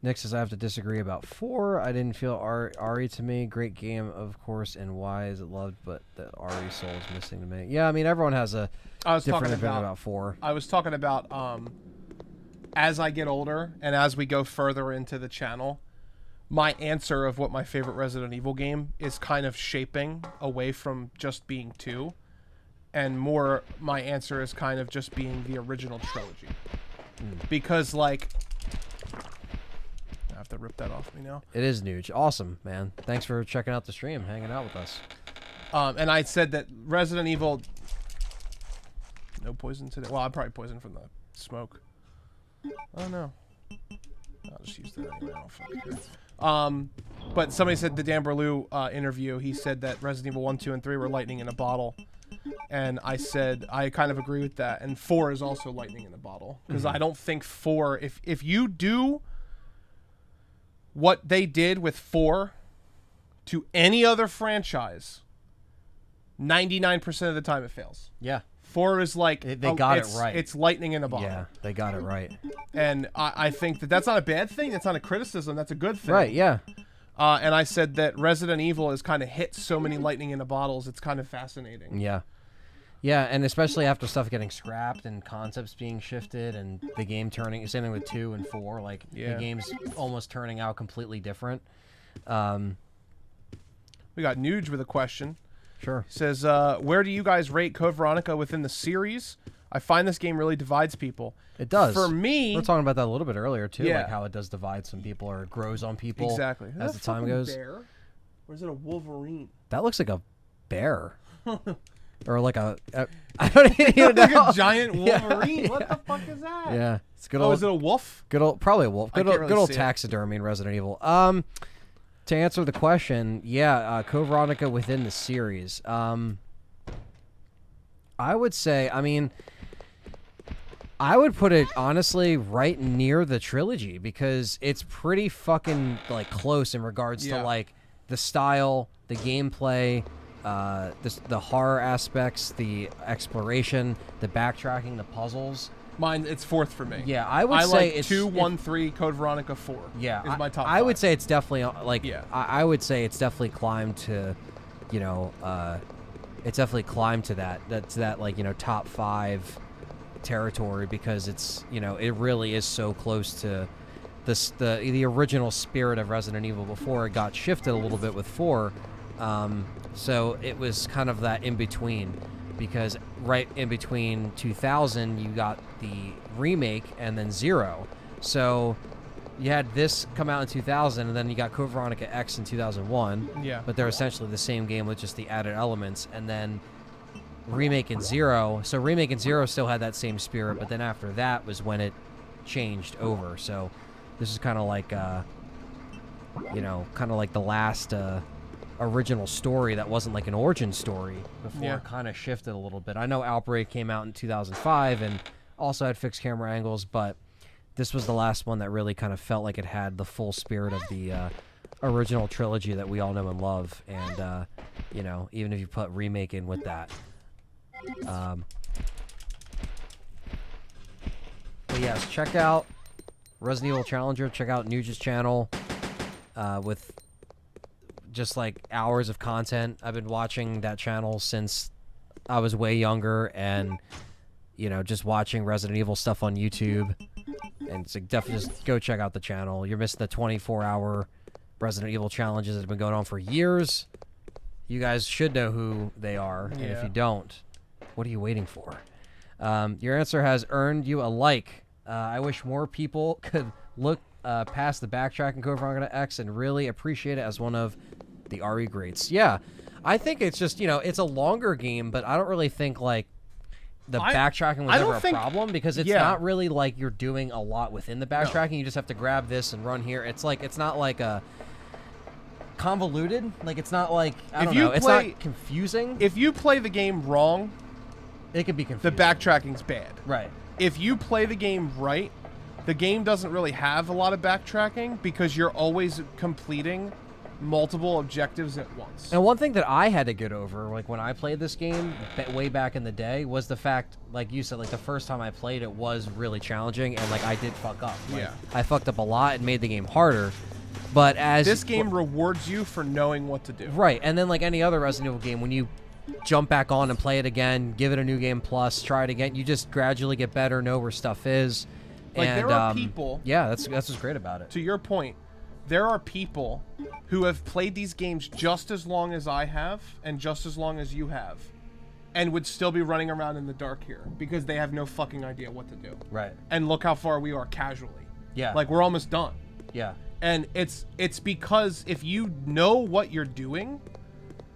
Nick says, I have to disagree about 4. I didn't feel RE to me. Great game, of course, and why is it loved, but the RE soul is missing to me. Yeah, I mean, everyone has a different opinion about 4. I was talking about as I get older and as we go further into the channel, my answer of what my favorite Resident Evil game is kind of shaping away from just being 2. And more, my answer is kind of just being the original trilogy. Because, like... I have to rip that off me now. It is Nuge. Awesome, man. Thanks for checking out the stream, hanging out with us. And I said that Resident Evil... No poison today. Well, I'm probably poisoned from the smoke. Oh, no. I'll just use that anyway. I don't fucking care. But somebody said the Dan Berlew interview, he said that Resident Evil 1, 2, and 3 were lightning in a bottle. And I said, I kind of agree with that. And 4 is also lightning in a bottle. Because I don't think 4... If you do... what they did with 4 to any other franchise, 99% of the time it fails. Yeah. 4 is like They got it right. It's lightning in a bottle. Yeah, they got it right. And I think that that's not a bad thing. That's not a criticism. That's a good thing. Right, yeah. And I said that Resident Evil has kind of hit so many lightning in a bottles. It's kind of fascinating. Yeah. Yeah, and especially after stuff getting scrapped and concepts being shifted and the game turning, same thing with 2 and 4, like the game's almost turning out completely different. We got Nuge with a question. Sure. He says, where do you guys rate Code Veronica within the series? I find this game really divides people. It does. For me... We were talking about that a little bit earlier, too, Yeah. like how it does divide some people or it grows on people Exactly. as the time goes. Bear? Or is it a Wolverine? That looks like a bear. Or like a I don't even know. Like a giant Wolverine. Yeah. What the fuck is that? Yeah. It's good Oh, old, is it a wolf? good old, probably a wolf. I Good can't old, really good old see it. taxidermy in Resident Evil. To answer the question, yeah, Code Veronica within the series. I would say, I mean, I would put it honestly right near the trilogy because it's pretty fucking like close in regards to like the style, the gameplay, the horror aspects, the exploration, the backtracking, the puzzles. Mine, it's 4th for me. Yeah, I would I say like it's 2, 1, 3, Code Veronica 4. Yeah, is my top I would 5. say it's definitely like Yeah. I would say it's definitely climbed to, you know, it's definitely climbed to that like, you know, top 5 territory because it's, you know, it really is so close to the original spirit of Resident Evil before it got shifted a little bit with 4. So it was kind of that in between because right in between 2000 you got the remake and then 0. So you had this come out in 2000 and then you got Code Veronica X in 2001. Yeah. But they're essentially the same game with just the added elements and then remake in 0. So remake in 0 still had that same spirit, but then after that was when it changed over. So this is kind of like you know, kind of like the last original story that wasn't like an origin story before it kind of shifted a little bit. I know Outbreak came out in 2005 and also had fixed camera angles, but this was the last one that really kind of felt like it had the full spirit of the original trilogy that we all know and love. And, you know, even if you put remake in with that. But yes, check out Resident Evil Challenger. Check out Nuge's channel with just like hours of content. I've been watching that channel since I was way younger and, you know, just watching Resident Evil stuff on YouTube. And it's like definitely just go check out the channel. You're missing the 24-hour Resident Evil challenges that have been going on for years. You guys should know who they are. And if you don't, what are you waiting for? Your answer has earned you a like. I wish more people could look past the backtrack and Code Veronica X and really appreciate it as one of the RE greats. Yeah, I think it's just, you know, it's a longer game, but I don't really think like the backtracking was ever a problem because it's not really like you're doing a lot within the backtracking. No. You just have to grab this and run here. It's like, it's not like a convoluted. Like, it's not like, I don't know. It's not confusing. If you play the game wrong, it could be confusing. The backtracking's bad. Right. If you play the game right, the game doesn't really have a lot of backtracking because you're always completing multiple objectives at once. And one thing that I had to get over, like when I played this game way back in the day, was the fact, like you said, like the first time I played it was really challenging and like I did fuck up. Like, I fucked up a lot and made the game harder. But as this game rewards you for knowing what to do. Right. And then like any other Resident Evil game, when you jump back on and play it again, give it a new game plus, try it again, you just gradually get better, know where stuff is. Like and, there are people. Yeah, that's what's great about it. To your point, there are people who have played these games just as long as I have and just as long as you have and would still be running around in the dark here because they have no fucking idea what to do. Right. And look how far we are casually. Yeah. Like we're almost done. Yeah. And it's because if you know what you're doing,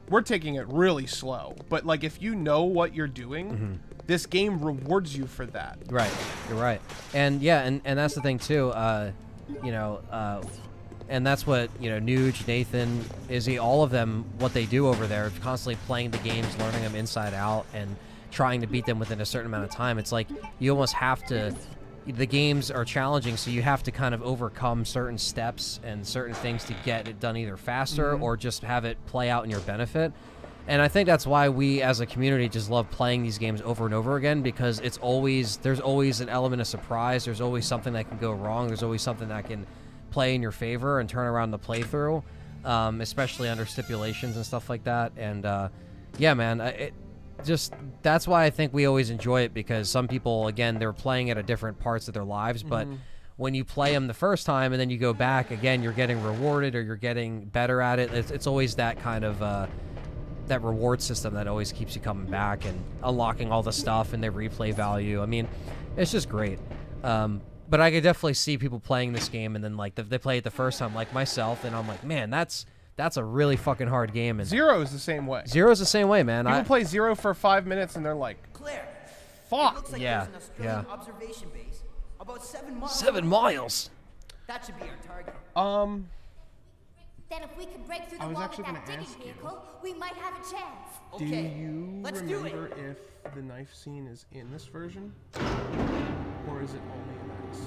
we're taking it really slow. But like if you know what you're doing, this game rewards you for that. Right. You're right. And yeah, and that's the thing too. You know, and that's what, you know, Nuge, Nathan, Izzy, all of them, what they do over there, constantly playing the games, learning them inside out, and trying to beat them within a certain amount of time. It's like you almost have to, the games are challenging, so you have to kind of overcome certain steps and certain things to get it done either faster or just have it play out in your benefit. And I think that's why we as a community just love playing these games over and over again, because there's always an element of surprise. There's always something that can go wrong. There's always something that can play in your favor and turn around the playthrough, especially under stipulations and stuff like that. And yeah, man, that's why I think we always enjoy it, because some people, again, they're playing it at different parts of their lives, but when you play them the first time and then you go back again, you're getting rewarded or you're getting better at it. It's always that kind of that reward system that always keeps you coming back and unlocking all the stuff and their replay value. I mean, it's just great. But I could definitely see people playing this game and then like they play it the first time, like myself, and I'm like, man, that's a really fucking hard game. And Zero is the same way. Zero's the same way, man. People play Zero for 5 minutes and they're like, Claire, fuck. it looks like Yeah, there's an Australian yeah. observation base about 7 miles. 7 miles. That should be our target. Then if we can break through the I was wall actually with that gonna digging ask you. vehicle, we might have a chance. Do Okay, you let's do it. remember if the knife scene is in this version? Or is it only in X?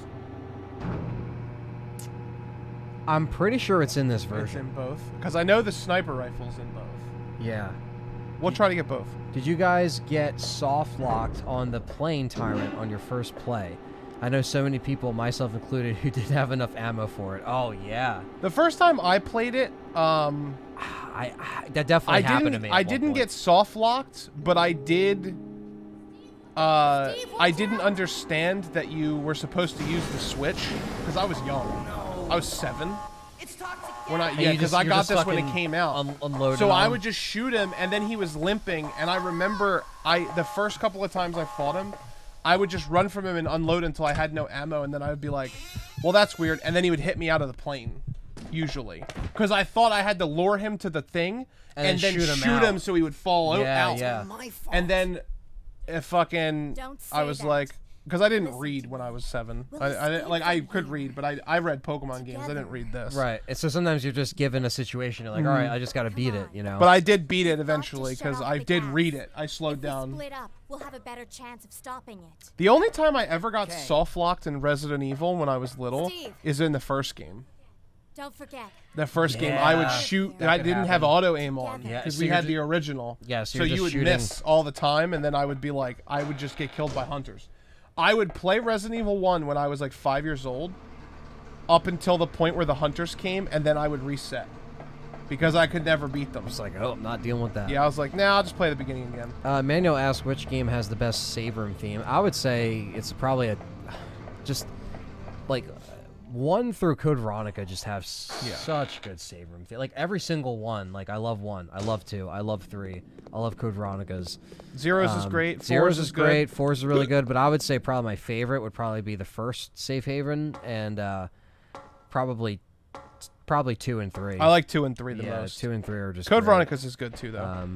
I'm pretty sure it's in this It's version. in both. Because I know the sniper rifle's in both. Yeah. We'll try to get both. Did you guys get soft locked on the plane tyrant on your first play? I know so many people, myself included, who didn't have enough ammo for it. Oh yeah, The first time I played it, that definitely happened to me. I didn't get soft locked, but I did. I didn't understand that you were supposed to use the switch because I was young. I was 7. It's toxic. When I And yeah, you because just- I you're got just this when it fucking came out. unloading So I on. would just shoot him, and then he was limping, and I remember the first couple of times I fought him, I would just run from him and unload until I had no ammo, and then I would be like, well, that's weird, and then he would hit me out of the plane, usually. Because I thought I had to lure him to the thing, and then shoot out. him so he would fall Yeah, out. yeah. My fault. And then, fucking, Don't I say was that. like, because I didn't Listen read to when I was 7. We'll I escape like I from could here. read, but I read Pokemon games. I didn't Together. read this. Right. And so sometimes you're just given a situation, you're like, all right, I just got to beat it, you know. But I did beat it Got to eventually shut because off I the did gas. read it. I If slowed we down. split up, we'll have a better chance of stopping it. The only time I ever got Okay. soft locked in Resident Evil when I was little Steve. is in the first game. Don't forget. The first game, I would Yeah. shoot. That I could didn't have happen. auto aim on Yeah, because so we you're had ju- the original. Yeah, so so you're you just would shooting- miss all the time, and then I would be like, I would just get killed by hunters. I would play Resident Evil 1 when I was like 5 years old, up until the point where the hunters came, and then I would reset because I could never beat them. It's like, oh, I'm not dealing with that. Yeah, I was like, nah, I'll just play the beginning again. Manuel asked which game has the best save room theme. I would say it's probably just like 1 through Code Veronica just have such good save room theme. Like every single one. Like I love 1, I love 2, I love 3, I love Code Veronica's. Zeros is great. Zeros Fours is good. great. 4's is really good, but I would say probably my favorite would probably be the first safe haven and probably 2 and 3. I like 2 and 3 the yeah, most. 2 and 3 are just Code great. Veronica's is good too, though.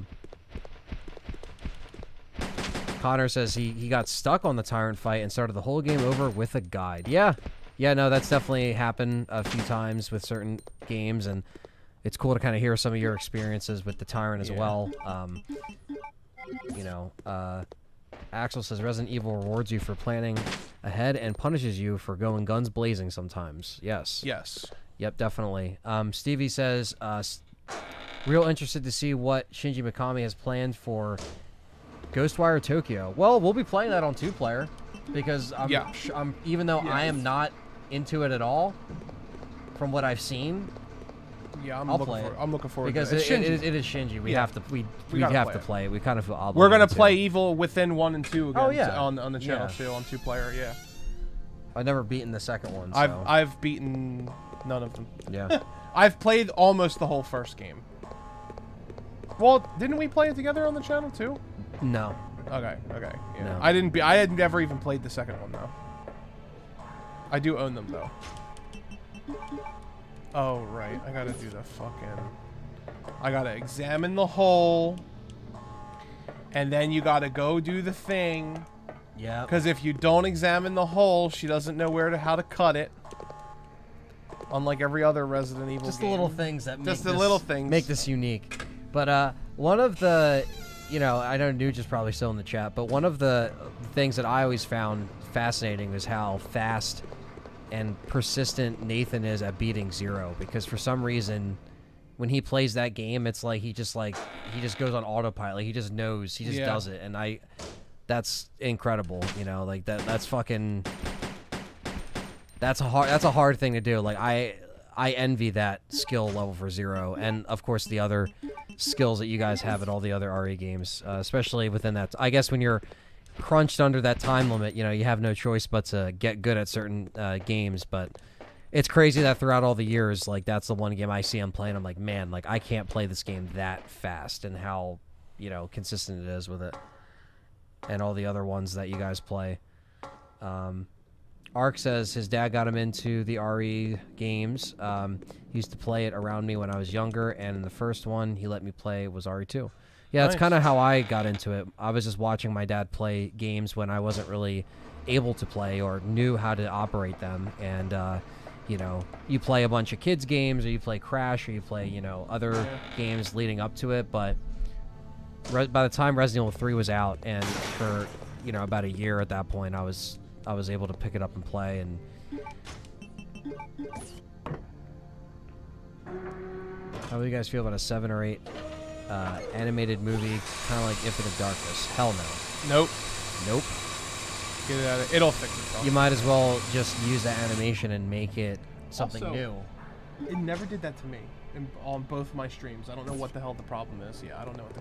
Connor says he got stuck on the Tyrant fight and started the whole game over with a guide. Yeah, no, that's definitely happened a few times with certain games, and it's cool to kind of hear some of your experiences with the Tyrant as well. Axel says Resident Evil rewards you for planning ahead and punishes you for going guns blazing sometimes. Yes. Yes. Yep, definitely. Stevie says, real interested to see what Shinji Mikami has planned for Ghostwire Tokyo. Well, we'll be playing that on 2-player because I'm even though I am not into it at all, from what I've seen, Yeah, I'll play it. I'm looking forward because to it. It's Shinji. it is Shinji. We Yeah. have to we gotta have play to it. play it. We kind of feel obligated. We're gonna to. play Evil Within 1 and 2 again. Oh, yeah. On the channel Yeah. too on 2-player. Yeah. I've never beaten the second one. So. I've beaten none of them. Yeah. I've played almost the whole first game. Well, didn't we play it together on the channel too? No. Okay. Yeah. No. I had never even played the second one though. I do own them though. Oh right, I gotta do the fucking. I gotta examine the hole. And then you gotta go do the thing. Yeah. Because if you don't examine the hole, she doesn't know how to cut it. Unlike every other Resident Evil Just game. the little things that make Just the this, little things. make this unique. But one of the you know, I know Nuge is probably still in the chat, but one of the things that I always found fascinating was how fast and persistent Nathan is at beating Zero, because for some reason when he plays that game, it's like he just goes on autopilot. He just knows, he just does it, and that's incredible, you know, like that's a hard thing to do. Like I envy that skill level for Zero, and of course the other skills that you guys have at all the other RE games, especially within that. I guess when you're crunched under that time limit, you know, you have no choice but to get good at certain games. But it's crazy that throughout all the years, like that's the one game I see him playing, I'm like, man, like I can't play this game that fast, and how, you know, consistent it is with it, and all the other ones that you guys play. Ark says his dad got him into the RE games. He used to play it around me when I was younger, and the first one he let me play was RE2. Yeah, that's kind of how I got into it. I was just watching my dad play games when I wasn't really able to play or knew how to operate them. And, you know, you play a bunch of kids' games, or you play Crash, or you play, you know, other games leading up to it. But by the time Resident Evil 3 was out, and for, you know, about a year at that point, I was able to pick it up and play. And how do you guys feel about a 7 or 8 animated movie, kind of like Infinite Darkness? Hell no. Nope. Get it out of it. It'll fix itself. You might as well just use that animation and make it something Also, new. It never did that to me on both my streams. I don't know what the hell the problem is. Yeah, I don't know what's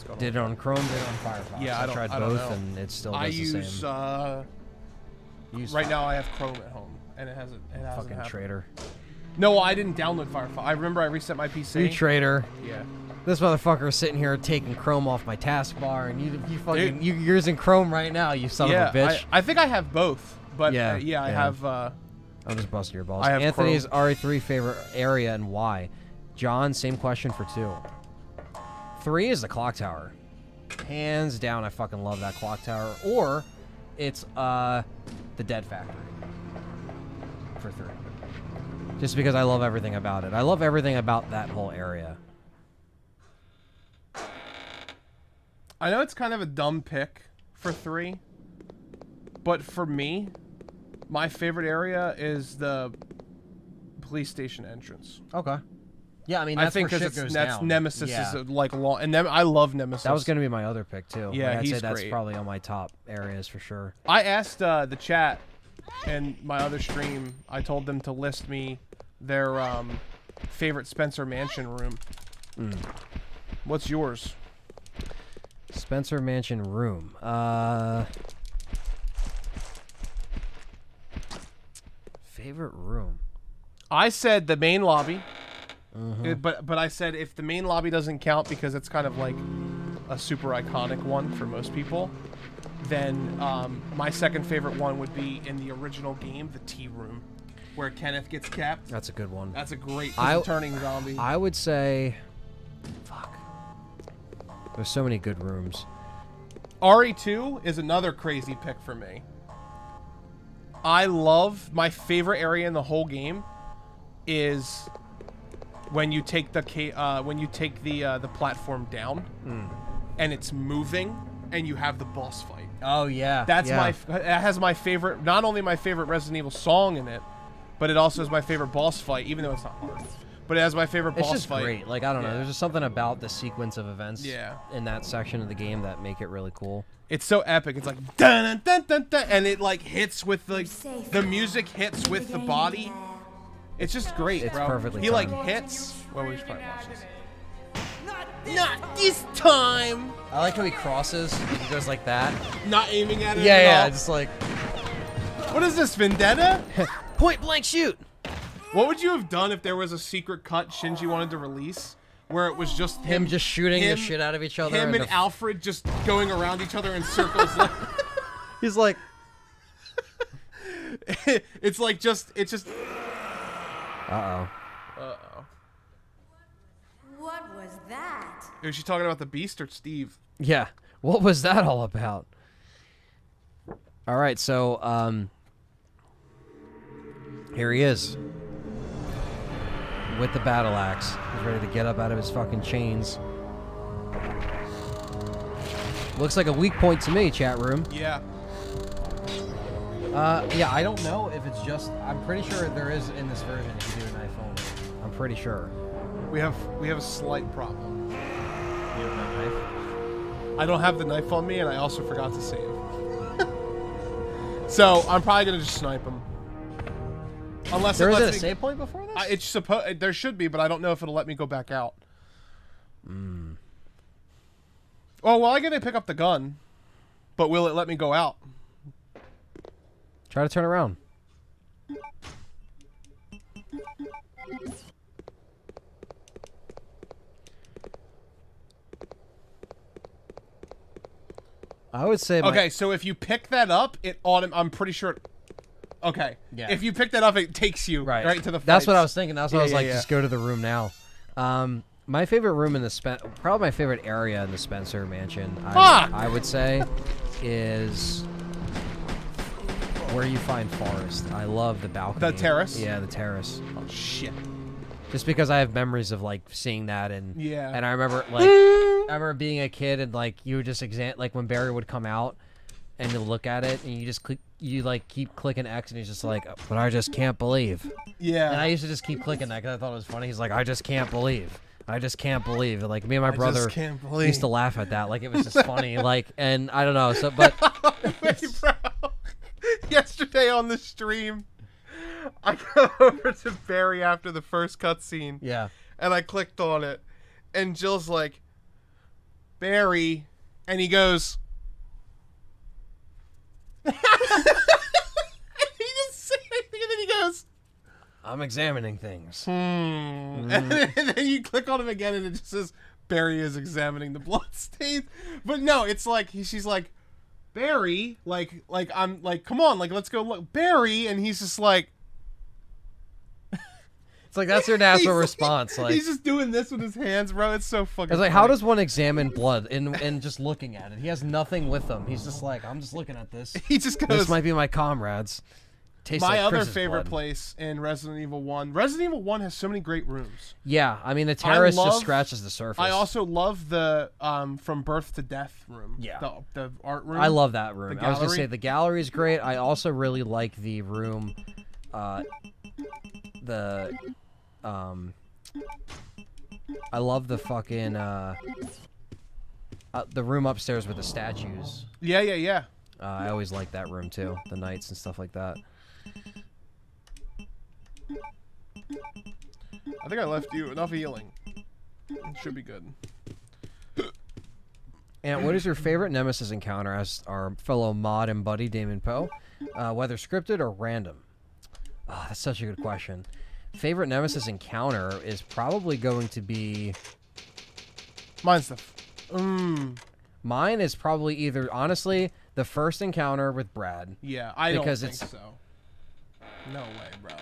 going on. Did it on Chrome, did it on Firefox? Yeah, I tried both, and it still does the same. Right now I have Chrome at home, and it hasn't Fucking happened. traitor. No, I didn't download Firefox. I remember I reset my PC. You traitor. Yeah. This motherfucker is sitting here taking Chrome off my taskbar, and you're using Chrome right now, you son of a bitch. I think I have both, but Yeah, I have. I'm just busting your balls. I have Anthony's RE3 favorite area and why? John, same question for 2. 3 is the clock tower. Hands down, I fucking love that clock tower. Or it's the Dead Factory for 3. Just because I love everything about it. I love everything about that whole area. I know it's kind of a dumb pick for 3, but for me, my favorite area is the police station entrance. Okay. Yeah, I mean, that's I think where because shit goes that's down. Nemesis Yeah. is like long, and I love Nemesis. That was going to be my other pick, too. Yeah, Like, I'd he's say that's great. probably on my top areas for sure. I asked the chat in my other stream. I told them to list me their favorite Spencer Mansion room. What's yours? Spencer Mansion room. Favorite room. I said the main lobby, but I said if the main lobby doesn't count because it's kind of like a super iconic one for most people, then my second favorite one would be in the original game, the tea room, where Kenneth gets kept. That's a good one. That's a great turning zombie. I would say... Fuck. There's so many good rooms. RE2 is another crazy pick for me. I love my favorite area in the whole game is when you take the platform down and it's moving and you have the boss fight. Oh yeah, That's it has my favorite, not only my favorite Resident Evil song in it, but it also has my favorite boss fight, even though it's not hard. But it has my favorite boss fight. It's just great. Like, I don't know. Yeah. There's just something about the sequence of events Yeah. in that section of the game that make it really cool. It's so epic. It's like dun dun dun dun, and it like hits with like the music hits with the body. It's just great, It's bro. perfectly He like timed. hits. Well, we should probably watch this. Not this time. I like how he crosses. He goes like that. Not aiming at it. Yeah, at yeah. all. Just like What is this, Vendetta? point blank shoot. What would you have done if there was a secret cut Shinji wanted to release, where it was just Him just shooting the shit out of each other. Him and the- Alfred just going around each other in circles. Like, He's like, it's just. uh-oh. What was that? Is she talking about the Beast or Steve? Yeah. What was that all about? All right, so here he is with the battle axe. He's ready to get up out of his fucking chains. Looks like a weak point to me, chat room. Yeah. Yeah, I don't know if it's just. I'm pretty sure there is in this version you can do a knife only. I'm pretty sure. We have a slight problem. You have that knife? I don't have the knife on me, and I also forgot to save. So I'm probably gonna just snipe him. Unless There it isn't lets a me, save point before this? it's supposed there should be, but I don't know if it'll let me go back out. Oh well, I gotta pick up the gun, but will it let me go out? Try to turn around. I would say. Okay, so if you pick that up, I'm pretty sure. Okay. Yeah. If you pick that up, it takes you right to the. That's what I fights. was thinking. That's what I was like. Just go to the room now. My favorite room in the probably my favorite area in the Spencer Mansion. I would say, is where you find Forrest. I love the balcony. The terrace? Yeah, the terrace. Oh shit. Just because I have memories of like seeing that and Yeah. and I remember like I remember being a kid and like you would just like when Barry would come out and you look at it and you just keep clicking X and he's just like, but I just can't believe. Yeah. And I used to just keep clicking that because I thought it was funny. He's like, I just can't believe. I just can't believe. And like me and my brother used to laugh at that. Like it was just funny. Like, and I don't know. So, but wait, bro. Yesterday on the stream, I go over to Barry after the first cutscene. Yeah. And I clicked on it, and Jill's like, Barry, and he goes. He just said anything, and then he goes. I'm examining things. And then you click on him again, and it just says Barry is examining the bloodstains. But no, it's like she's like, Barry, like I'm like, come on, like let's go look, Barry, and he's just like, it's like that's your natural response. Like he's just doing this with his hands, bro. It's so fucking. It's like, funny. how does one examine blood in just looking at it? He has nothing with him. He's just like, I'm just looking at this. He just goes. This might be my comrades. Tastes my like other Chris's favorite blood. place in Resident Evil 1. Resident Evil 1 has so many great rooms. Yeah, I mean the terrace just scratches the surface. I also love the From Birth to Death room. Yeah. The art room. I love that room. The I was gonna say gallery. the gallery is great. I also really like the room, I love the fucking the room upstairs with the statues. Yeah. I always like that room too, the knights and stuff like that. I think I left you enough healing. It should be good. And what is your favorite Nemesis encounter? As our fellow mod and buddy Damon Poe, whether scripted or random? Oh, that's such a good question. Favorite Nemesis encounter is probably going to be. Mine's the. Mine is probably either honestly the first encounter with Brad. Yeah, I don't because think it's so. No way, bro.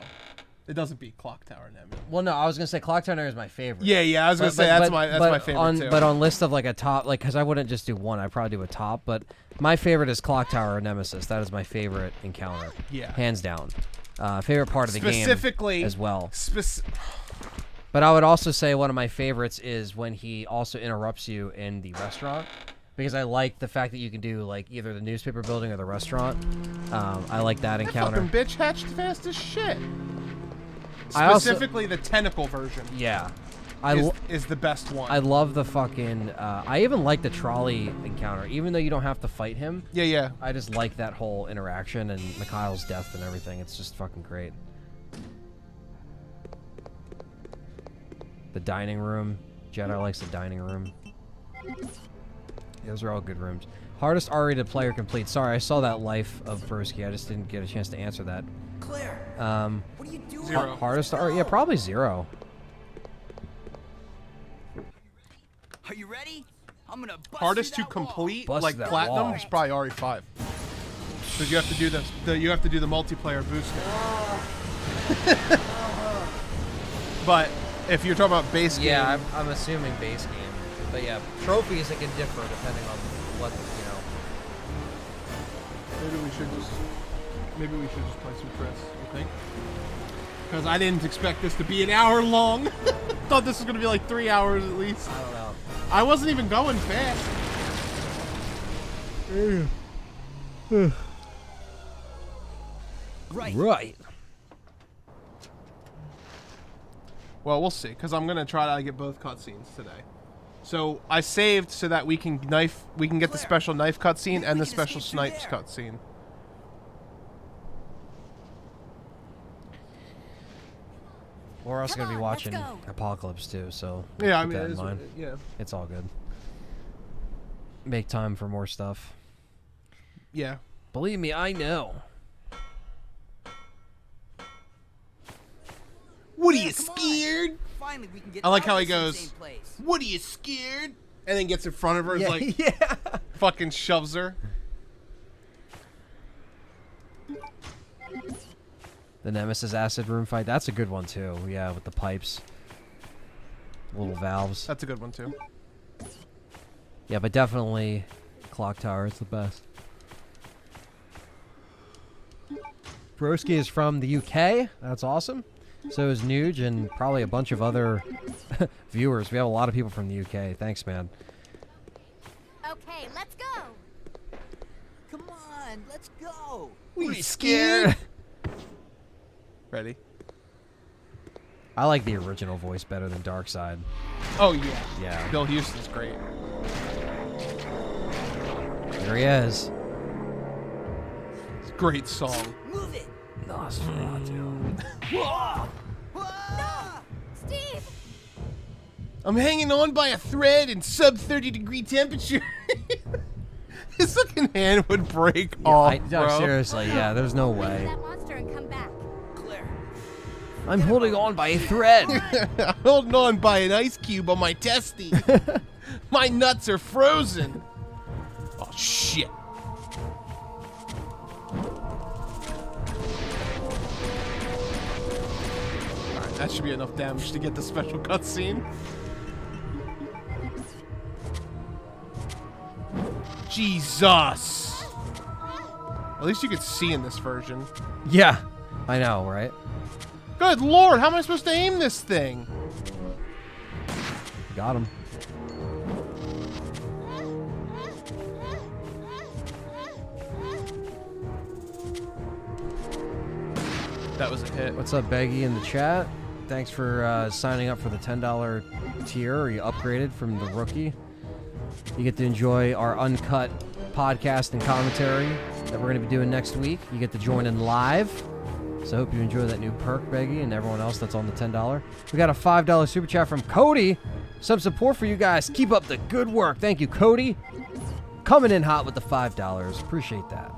It doesn't beat Clock Tower Nemesis. Well, no, I was gonna say Clock Tower is my favorite. Yeah. I was gonna say that's my favorite too. But on list of like a top, like because I wouldn't just do one, I'd probably do a top. But my favorite is Clock Tower Nemesis. That is my favorite encounter. Yeah. Hands down. Favorite part of the game Specifically as well. But I would also say one of my favorites is when he also interrupts you in the restaurant. Because I like the fact that you can do like either the newspaper building or the restaurant. I like that encounter. Fucking bitch hatched fast as shit. I also- Specifically, the tentacle version Yeah. is the best one. I love the fucking... I even like the trolley encounter. Even though you don't have to fight him. Yeah. I just like that whole interaction and Mikhail's death and everything. It's just fucking great. The dining room. Jedi likes the dining room. Those are all good rooms. Hardest RE to play or complete. Sorry, I saw that Life of Broski. I just didn't get a chance to answer that. Claire, what are you doing? Zero. Hardest RE? Yeah, probably 0. Are you ready? I'm gonna bust Hardest through to that wall. complete, Bust like that platinum, wall. is probably RE5. Because you have to do you have to do the multiplayer booster. But if you're talking about base game, Yeah, I'm assuming base game. But yeah, trophies, it can differ depending on what, maybe we should just play some Chris. You think? Because I didn't expect this to be an hour long. Thought this was gonna be like 3 hours at least. I don't know. I wasn't even going fast. Right. Right. Well, we'll see, because I'm gonna try to get both cutscenes today. So I saved so that we can get the Claire, special knife cutscene and we the can special escape through snipes there. cutscene. We're also Come gonna be on, let's watching go. Apocalypse too, so Yeah, I keep mean, that in it's, mind. yeah, It's all good. Make time for more stuff. yeah. Believe me, I know. What are you Come on. scared? Finally, we can get I like out how of he this goes, insane place. "What are you scared?" And then gets in front of her, is like, yeah. fucking shoves her. The Nemesis acid room fight. That's a good one too. Yeah, with the pipes, little valves. That's a good one too. Yeah, but definitely Clock Tower is the best. Broski is from the UK. That's awesome. So is Nuge and probably a bunch of other viewers. We have a lot of people from the UK. Thanks, man. Okay, let's go. Come on, let's go. What are you scared? Ready? I like the original voice better than Darkseid. Oh yeah. Yeah. Bill Houston's great. There he is. It's a great song. Move it. Nosferatu. Ah! Steve! I'm hanging on by a thread in sub 30-degree temperature. His fucking hand would break off, No, bro. seriously, yeah, there's no way. That monster and come back. Claire. I'm holding on by a thread. I'm holding on by an ice cube on my testy. My nuts are frozen. Oh shit. Alright, that should be enough damage to get the special cutscene. Jesus. At least you could see in this version. Yeah, I know, right? Good lord, how am I supposed to aim this thing? Got him. That was a hit. What's up, Beggy, in the chat? Thanks for signing up for the $10 tier. You upgraded from the rookie. You get to enjoy our uncut podcast and commentary that we're going to be doing next week. You get to join in live. So I hope you enjoy that new perk, Beggy, and everyone else that's on the $10. We got a $5 super chat from Cody. Some support for you guys. Keep up the good work. Thank you, Cody. Coming in hot with the $5. Appreciate that.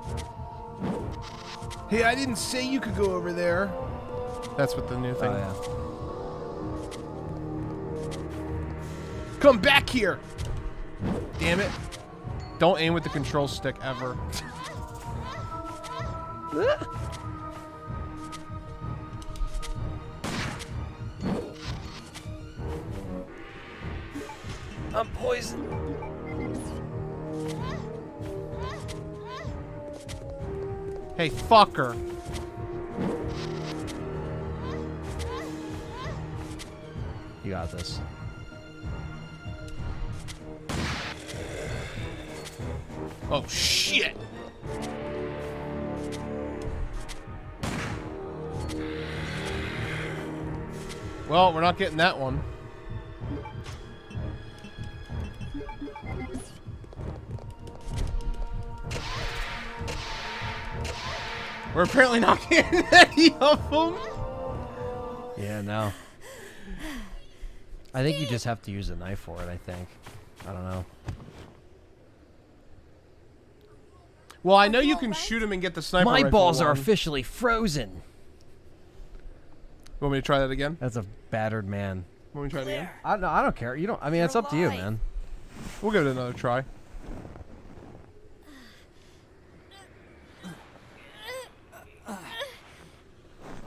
Hey, I didn't say you could go over there. That's what the new thing. Oh, yeah. Come back here. Damn it. Don't aim with the control stick ever. I'm poisoned. Hey, fucker. You got this. Oh, shit. Well, we're not getting that one. We're apparently not getting any of them. Yeah, no. I think you just have to use a knife for it, I think. I don't know. Well, I know you can shoot him and get the sniper My rifle balls are one. officially frozen. Want me to try that again? That's a battered man. Want me to try it again? I don't care. You don't. I mean, it's up to you, alive. man. We'll give it another try.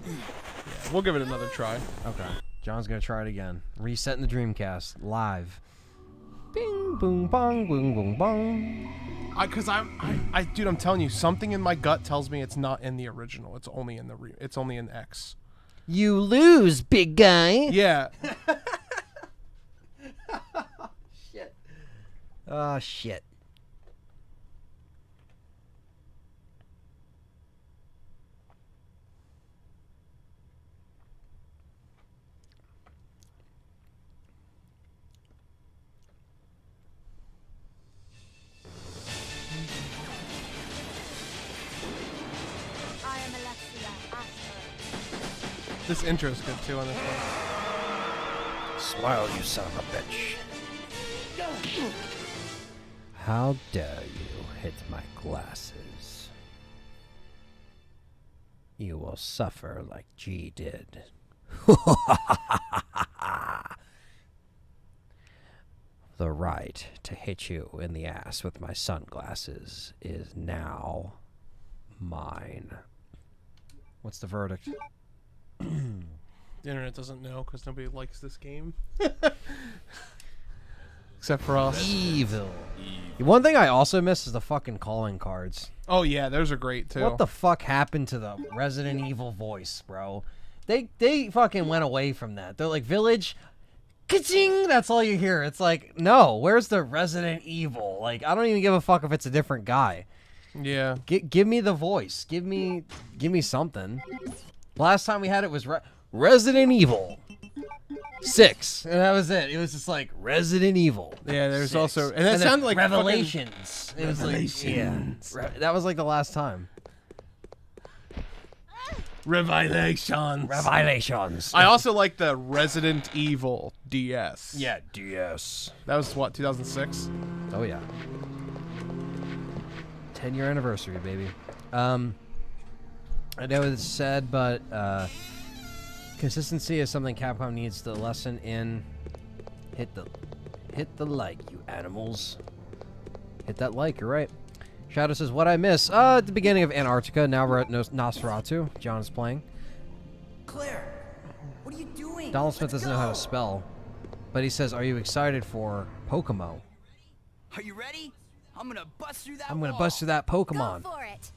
Yeah, we'll give it another try. Okay. John's gonna try it again. Resetting the Dreamcast live. Bing, boom, bong, boom, boom, bong. Dude, I'm telling you, something in my gut tells me it's not in the original. It's only in it's only in X. You lose, big guy. Yeah. Shit. Oh shit. This intro's good too on this one. Smile, you son of a bitch. How dare you hit my glasses? You will suffer like G did. The right to hit you in the ass with my sunglasses is now mine. What's the verdict? The internet doesn't know because nobody likes this game. Except for us. Evil. One thing I also miss is the fucking calling cards. Oh yeah, those are great too. What the fuck happened to the Resident Evil voice, bro? They fucking went away from that. They're like, Village, ka-ching, that's all you hear. It's like, no, where's the Resident Evil? Like, I don't even give a fuck if it's a different guy. Yeah. Give me the voice. Give me something. Last time we had it was Resident Evil 6, and that was it. It was just like Resident Evil. Yeah, there's 6. also, and that then sounded like Revelations. fucking, It was Revelations. like, yeah, that was like the last time. Revelations. I also like the Resident Evil DS. Yeah, DS. That was what, 2006? Oh yeah. 10-year anniversary, baby. I know it's said, but consistency is something Capcom needs to lesson in. Hit the like, you animals. Hit that like, you're right. Shadow says, what I miss? At the beginning of Antarctica, now we're at Nosferatu. John is playing. Claire, what are you doing? Donald Smith doesn't know how to spell, but he says, are you excited for Pokemon? Are you ready? I'm gonna bust through that I'm gonna wall. bust through that Pokemon. Go for it.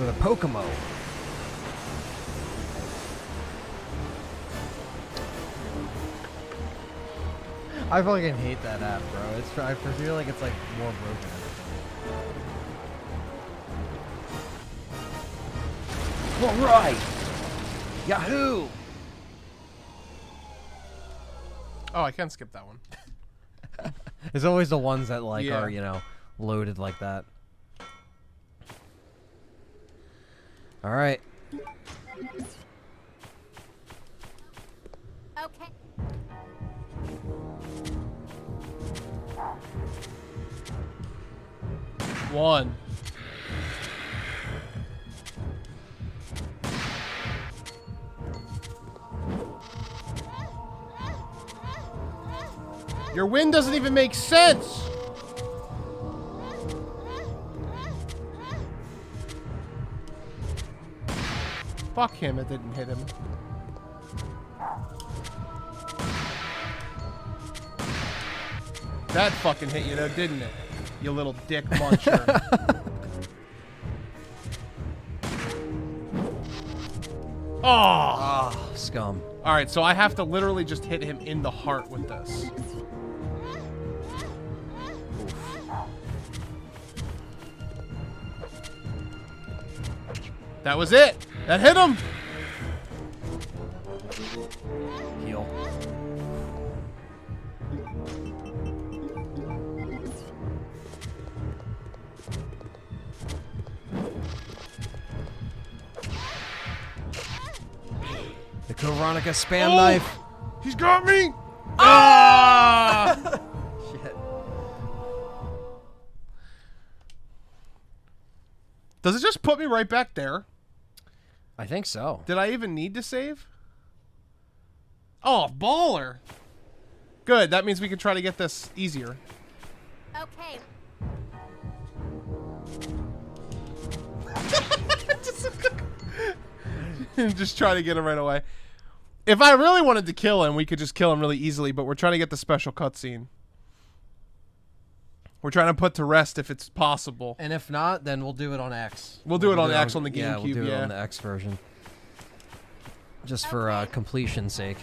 With a Pokemon. I fucking hate that app, bro. I feel like it's like more broken. All right. Yahoo! Oh, I can skip that one. It's always the ones that like Yeah. are, loaded like that. All right. Okay. One. Your win doesn't even make sense. Fuck him, it didn't hit him. That fucking hit you though, didn't it? You little dick muncher. Oh! Scum. Alright, so I have to literally just hit him in the heart with this. That was it! That hit him! Heal. The Veronica spam knife. He's got me! Ah! Shit. Does it just put me right back there? I think so. Did I even need to save? Oh, baller! Good, that means we can try to get this easier. Okay. Just try to get him right away. If I really wanted to kill him, we could just kill him really easily, but we're trying to get the special cutscene. We're trying to put to rest if it's possible. And if not, then we'll do it on X. We'll do it on X on the Yeah, we'll GameCube, do it yeah. on the X version. Just for completion's sake.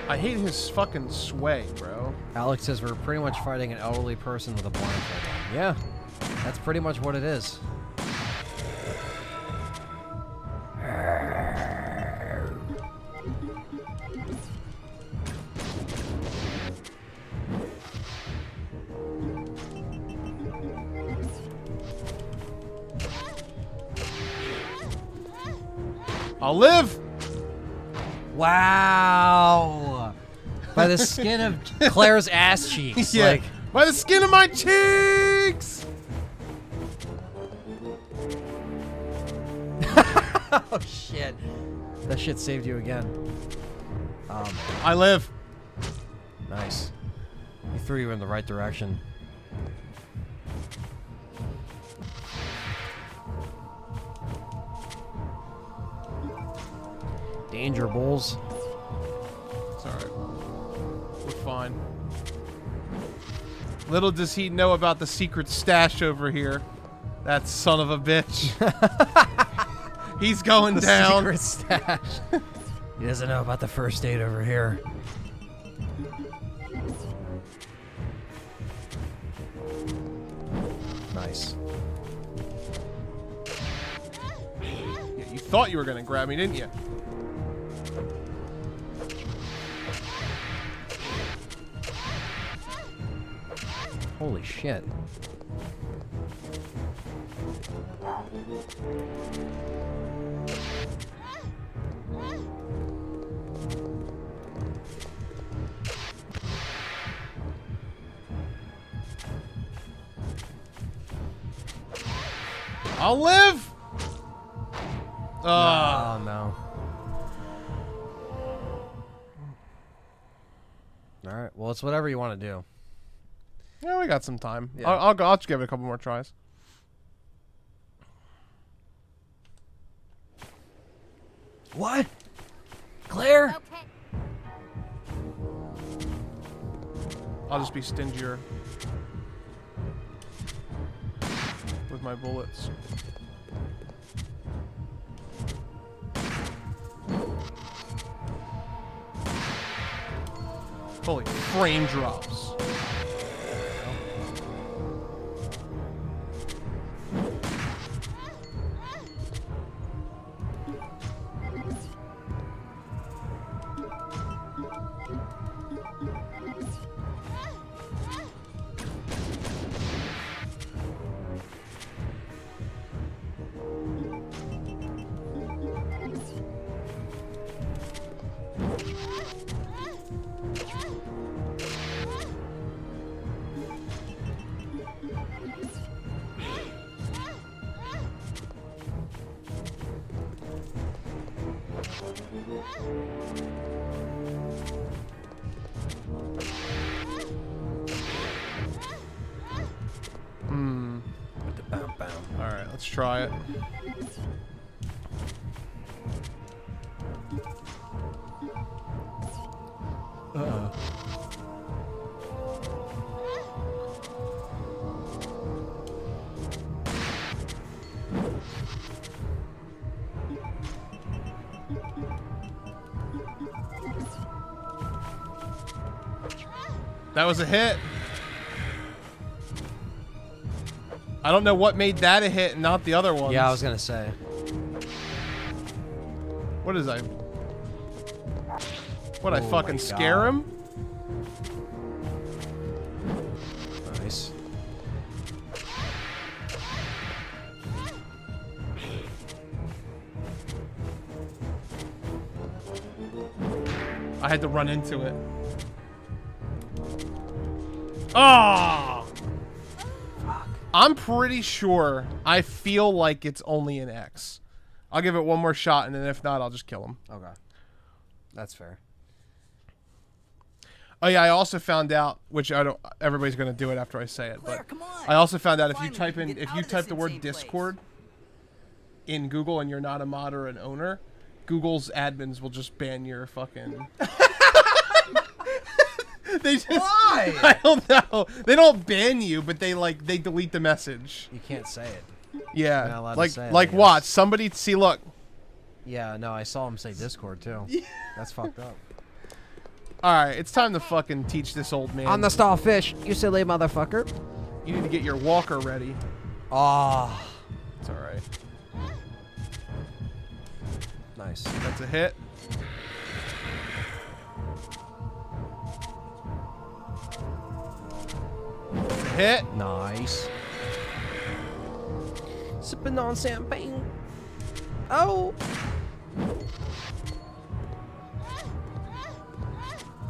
I hate his fucking sway, bro. Alex says we're pretty much fighting an elderly person with a blindfold on. Yeah, that's pretty much what it is. I'll live! Wow! By the skin of Claire's ass cheeks. Yeah. Like, By the skin of my cheeks! oh shit. That shit saved you again. Oh man. I live. Nice. He threw you in the right direction. Danger, bulls. It's alright. We're fine. Little does he know about the secret stash over here. That son of a bitch. He's going down. Secret stash. He doesn't know about the first aid over here. Nice. Yeah, you thought you were gonna grab me, didn't you? Holy shit. I'll live! Oh no. Alright, well it's whatever you want to do. Yeah, we got some time. Yeah. I'll just give it a couple more tries. What? Claire? Okay. I'll just be stingier with my bullets. Holy frame drops. Alright, let's try it. That was a hit. I don't know what made that a hit and not the other ones. Yeah, I was gonna say. What is I? What, I Oh fucking my scare God. him? Nice. I had to run into it. Oh! I'm pretty sure I feel like it's only an X. I'll give it one more shot, and then if not, I'll just kill him. Okay. That's fair. Oh yeah, I also found out, which I don't. Everybody's gonna do it after I say it, Claire, but come on. I also found out if you Finally, type we in, can get if out you of type this the word insane place. Discord in Google and you're not a mod or an owner, Google's admins will just ban your fucking. They just, Why? I don't know. They don't ban you, but they delete the message. You can't say it. You're not allowed Yeah, to say it, I like guess. watch somebody see. Look, Yeah, no, I saw him say Discord too. That's fucked up. Alright, it's time to fucking teach this old man. On the starfish, you silly motherfucker. You need to get your walker ready. Ah, It's alright. nice. That's a hit. That's a hit. Nice. Sipping on champagne. Oh.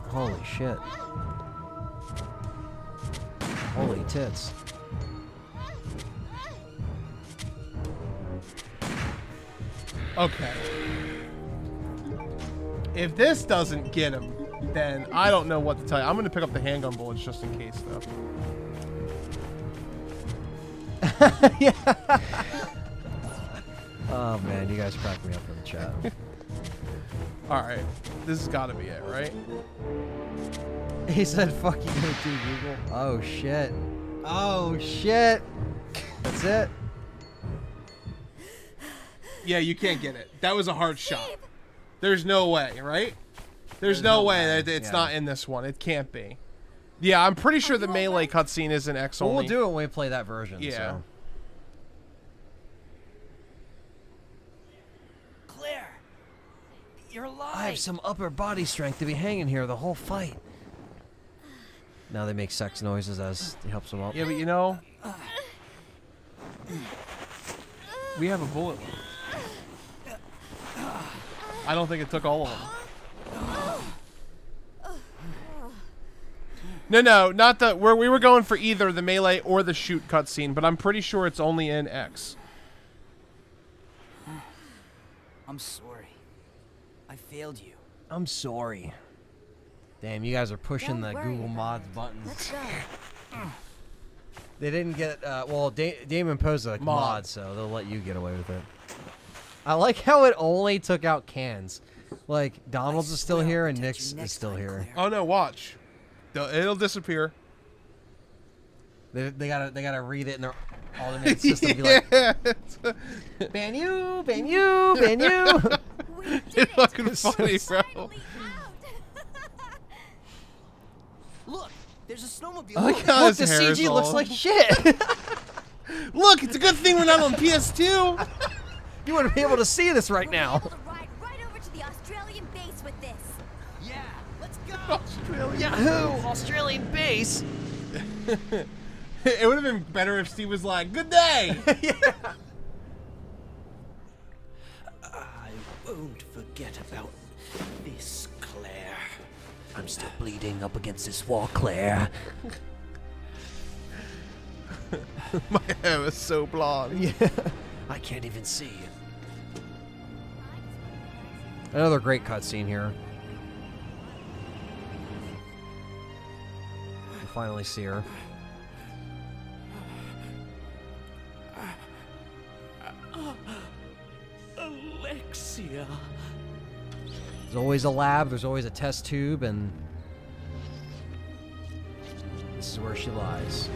Holy shit. Holy tits. Okay. If this doesn't get him, then I don't know what to tell you. I'm going to pick up the handgun bullets just in case, though. Yeah. Oh man, you guys cracked me up in the chat. Alright. This has got to be it, right? He said, fuck you, too, Google. Oh shit. Oh shit. That's it. Yeah, you can't get it. That was a hard shot. There's no way, right? There's no way that it's not in this one. It can't be. Yeah, I'm pretty sure the melee cutscene is in X Well, only. we'll do it when we play that version. Yeah. So. Claire, you're alive. I have some upper body strength to be hanging here the whole fight. Now they make sex noises as he helps them up. Yeah, but you know, we have a bullet. I don't think it took all of them. No, not the. We were going for either the melee or the shoot cutscene, but I'm pretty sure it's only in X. I'm sorry. I failed you. I'm sorry. Damn, you guys are pushing Don't the worry Google about Mods it. buttons. Let's go. They didn't get, well, Damon imposed a Mod. mod, so they'll let you get away with it. I like how it only took out cans. Like, Donald's is still here and Nick's is still here. Oh no, watch. It'll disappear. They gotta read it in their automated system. Be like, ban you, ban you, ban you. We did It's it. fucking funny, bro. Finally out. Look, there's a snowmobile. Oh, over God. there. Look, the his hair is CG looks all- like shit. Look, it's a good thing we're not on PS2. You wouldn't be able to see this right We'll be now. able to ride right over to the Australian base with this. Yeah, let's go. Australia. Yahoo! Australian base. It would have been better if Steve was like, "Good day." I won't forget about this, Claire. I'm still bleeding up against this wall, Claire. My hair was so blonde. Yeah. I can't even see. Another great cutscene here. You finally see her. Alexia. There's always a lab, there's always a test tube, and this is where she lies.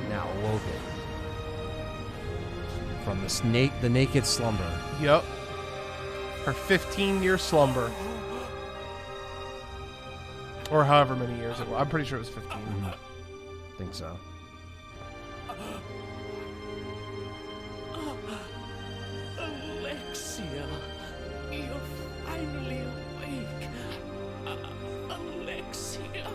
Now awoken from this the naked slumber. Yep. Her 15-year slumber. Or however many years it was. I'm pretty sure it was 15. Think so. Alexia, you're finally awake. Alexia.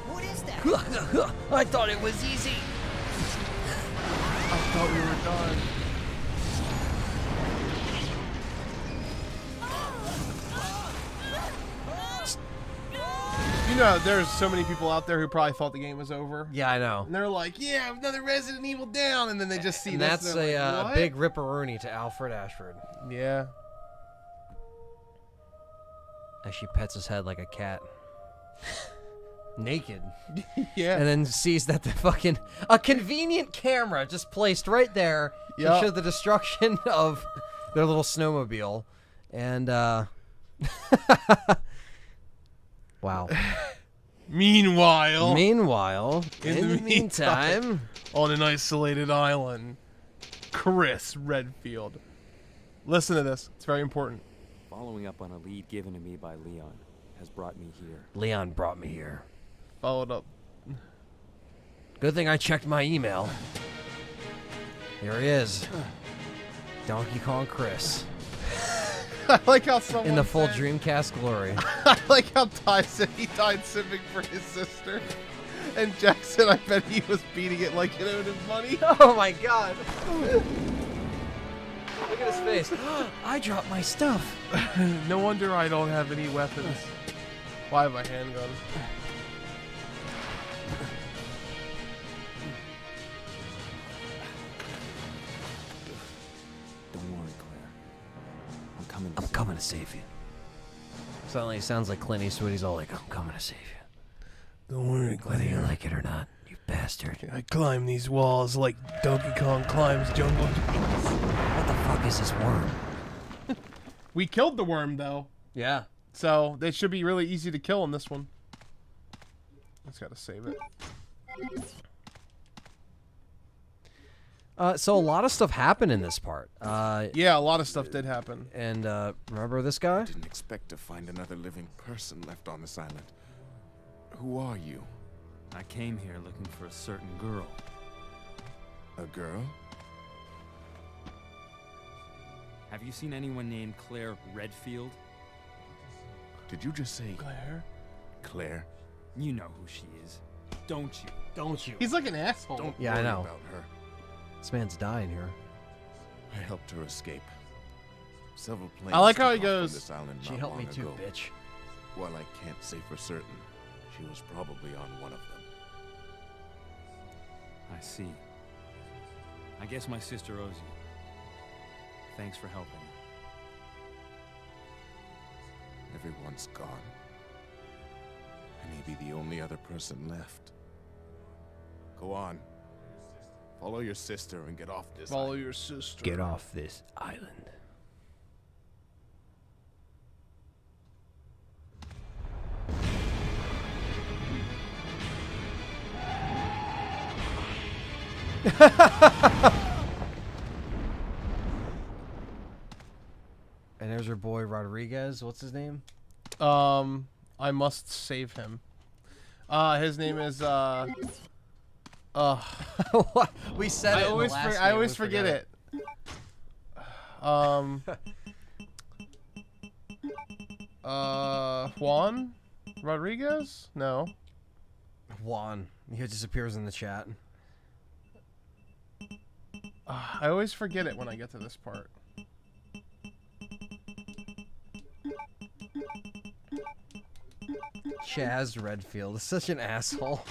What is that? I thought it was easy. I thought we were done. You know, there's so many people out there who probably thought the game was over. Yeah, I know. And they're like, yeah, another Resident Evil down. And then they just see And this. that's and they're a like, what? big ripperoonie to Alfred Ashford Yeah. as she pets his head like a cat. Naked. Yeah. And then sees that a convenient camera just placed right there to Yup. show the destruction of their little snowmobile. And Wow. Meanwhile, In the meantime, on an isolated island, Chris Redfield. Listen to this. It's very important. Following up on a lead given to me by Leon has brought me here. Leon brought me here. Followed up. Good thing I checked my email. Here he is. Donkey Kong Chris. I like how someone In the full said- Dreamcast glory. I like how Ty said he died civic for his sister. And Jackson, I bet he was beating it like it owed him money. Oh my god. Look at his face. I dropped my stuff. No wonder I don't have any weapons. Why have a handgun? Don't worry, Claire. I'm coming. I'm coming to save you. Suddenly it sounds like Clint Eastwood. He's all like, I'm coming to save you. Don't worry, Whether you like it or not, you bastard. I climb these walls like Donkey Kong climbs jungle gyms. What the fuck is this worm? We killed the worm, though. Yeah. So, they should be really easy to kill in this one. Just gotta save it. So a lot of stuff happened in this part. Yeah, a lot of stuff did happen. And remember this guy? Didn't expect to find another living person left on this island. Who are you? I came here looking for a certain girl. A girl? Have you seen anyone named Claire Redfield? Did you just say Claire? Claire? You know who she is, don't you? Don't you? He's like an asshole. Don't Yeah, I worry know. about her. This man's dying here. I helped her escape. Several planes I like how took he off from goes, this island She not helped me long too, ago. bitch. While I can't say for certain, she was probably on one of them. I see. I guess my sister owes you. Thanks for helping. Everyone's gone. I may be the only other person left. Go on. Follow your sister and get off this Follow island. your sister. Get off this island. And there's your boy Rodriguez. What's his name? I must save him. His name is, What? We said I it. always, I always forget it. Juan Rodriguez? No. Juan. He just appears in the chat. I always forget it when I get to this part. Chaz Redfield is such an asshole.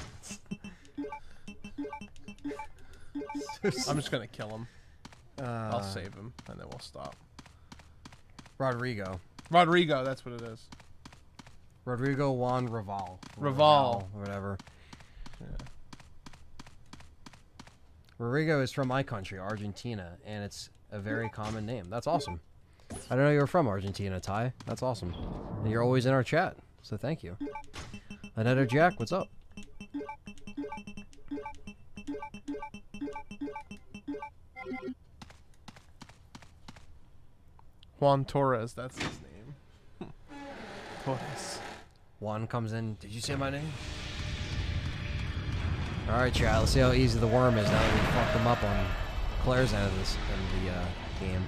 I'm just gonna kill him. I'll Uh, save him, and then we'll stop. Rodrigo. Rodrigo, that's what it is. Rodrigo Juan Raval. Raval. Or whatever. Yeah. Rodrigo is from my country, Argentina, and it's a very common name. That's awesome. I didn't know you were from Argentina, Ty. That's awesome. And you're always in our chat, so thank you. Another Jack, what's up? Juan Torres, that's his name. Torres. Juan comes in. Did you say my name? Alright, chat. Let's see how easy the worm is now that we fucked him up on Claire's end of this end of the game.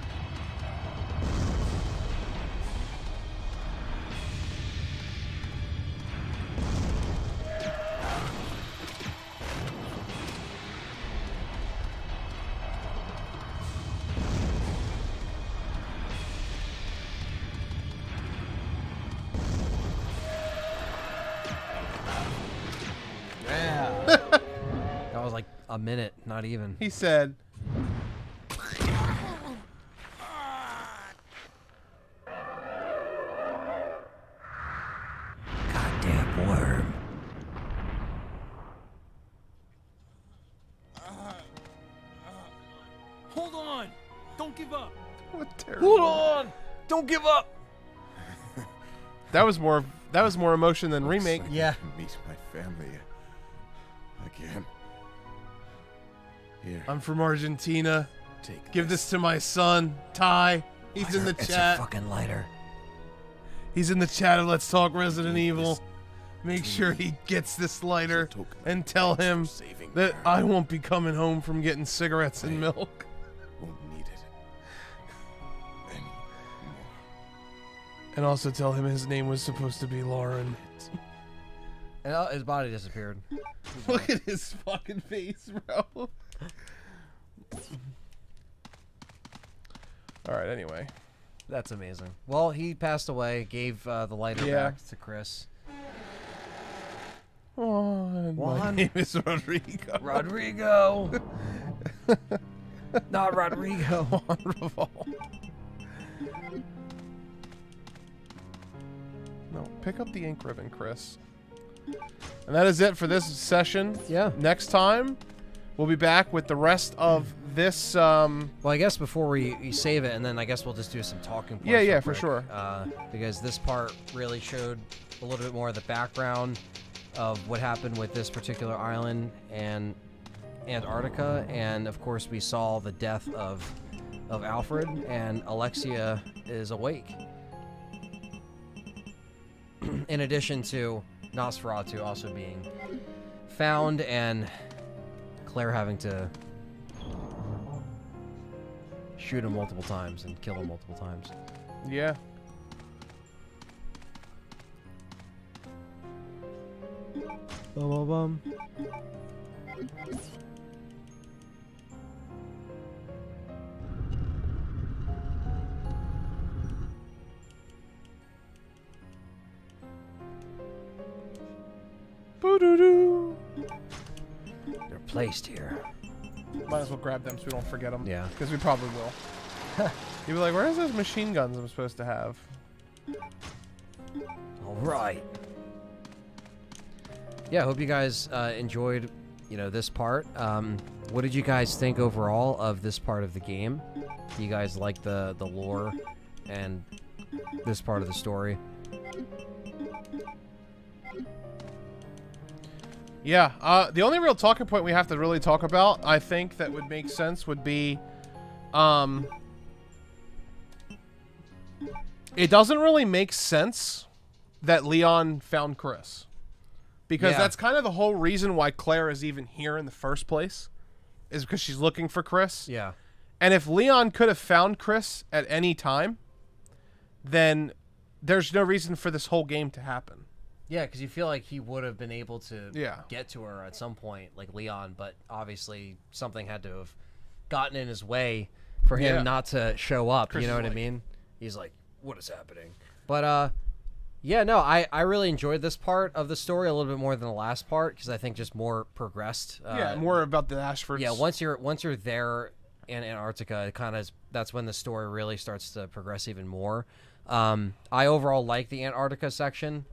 Yeah. That was like a minute, not even. He said, Goddamn worm. Hold on! Don't give up! what terrible. on! Don't give up! That was more of that was more emotion than Looks remake. like I Yeah. can meet my family again. Here, I'm from Argentina. take Give this to my son, Ty. He's in the It's a chat. fucking lighter. He's in the chat of Let's Talk Resident Evil. Make sure he gets this lighter token of and tell thanks him for saving that her. I won't be coming home from getting cigarettes and milk. Won't need it anymore. And also tell him his name was supposed to be Lauren. And his body disappeared. Look at his fucking face, bro. Alright, anyway. That's amazing. Well, he passed away, gave the lighter Yeah. back to Chris. My Juan. name is Rodrigo. Rodrigo! Not Rodrigo. Juan Raval. No, pick up the ink ribbon, Chris. And that is it for this session. Yeah. Next time, we'll be back with the rest of this. Well, I guess before we save it, and then I guess we'll just do some talking points. Yeah, real for quick, sure. Because this part really showed a little bit more of the background of what happened with this particular island and Antarctica, and of course we saw the death of Alfred, and Alexia is awake. In addition to Nosferatu also being found, and Claire having to shoot him multiple times and kill him multiple times. Yeah. Bum, bum, bum. Boo-doo-doo. They're placed here. Might as well grab them so we don't forget them. Yeah. Because we probably will. You'll be like, where's those machine guns I'm supposed to have? All right. Yeah, hope you guys enjoyed, this part. What did you guys think overall of this part of the game? Do you guys like the lore and this part of the story? Yeah, the only real talking point we have to really talk about, I think, that would make sense would be, it doesn't really make sense that Leon found Chris. Because Yeah. that's kind of the whole reason why Claire is even here in the first place, is because she's looking for Chris. Yeah. And if Leon could have found Chris at any time, then there's no reason for this whole game to happen. Yeah, because you feel like he would have been able to Yeah. get to her at some point, like Leon, but obviously something had to have gotten in his way for him Yeah. not to show up. Chris You know is what I like- mean? He's like, what is happening? But, yeah, no, I really enjoyed this part of the story a little bit more than the last part, because I think just more progressed. Yeah, more about the Ashfords. Yeah, once you're there in Antarctica, it kind of that's when the story really starts to progress even more. I overall like the Antarctica section.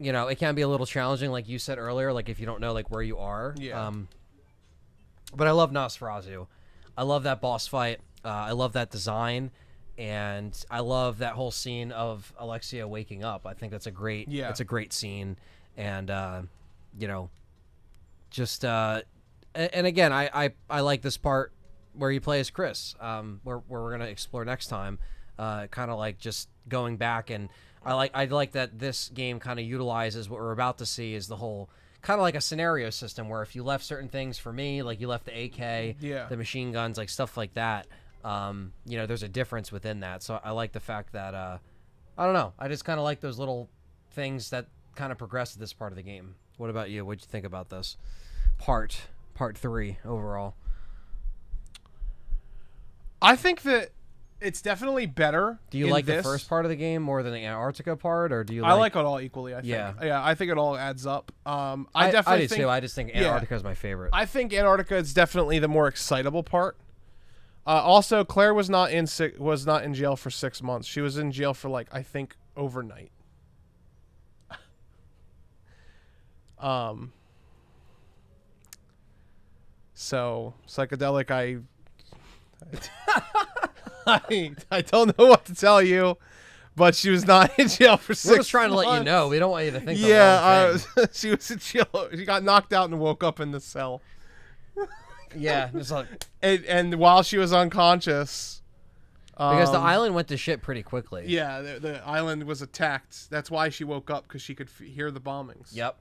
It can be a little challenging, like you said earlier, like if you don't know like where you are. Yeah. But I love Nosferatu. I love that boss fight. I love that design, and I love that whole scene of Alexia waking up. I think that's a great. Yeah. It's a great scene, and just and again, I like this part where you play as Chris. Where we're gonna explore next time. Kind of like just going back, and I like that this game kind of utilizes what we're about to see is the whole kind of like a scenario system where if you left certain things for me, like you left the AK, Yeah. the machine guns, like stuff like that. There's a difference within that. So I like the fact that I don't know. I just kind of like those little things that kind of progress to this part of the game. What about you? What'd you think about this part 3 overall? I think that it's definitely better. Do you in like the this. first part of the game more than the Antarctica part, or do you? I like it all equally. I think. Yeah. Yeah, I think it all adds up. I I definitely do think. too. I just think yeah. Antarctica is my favorite. I think Antarctica is definitely the more excitable part. Also, Claire was not in jail for 6 months. She was in jail for I think overnight. So psychedelic. I don't know what to tell you, but she was not in jail for 6 We're just trying to let you months. know. We don't want you to think. the Yeah, wrong thing. she was in jail. She got knocked out and woke up in the cell. Yeah, it's like, And while she was unconscious, because the island went to shit pretty quickly. yeah, the island was attacked. That's why she woke up, because she could hear the bombings. Yep.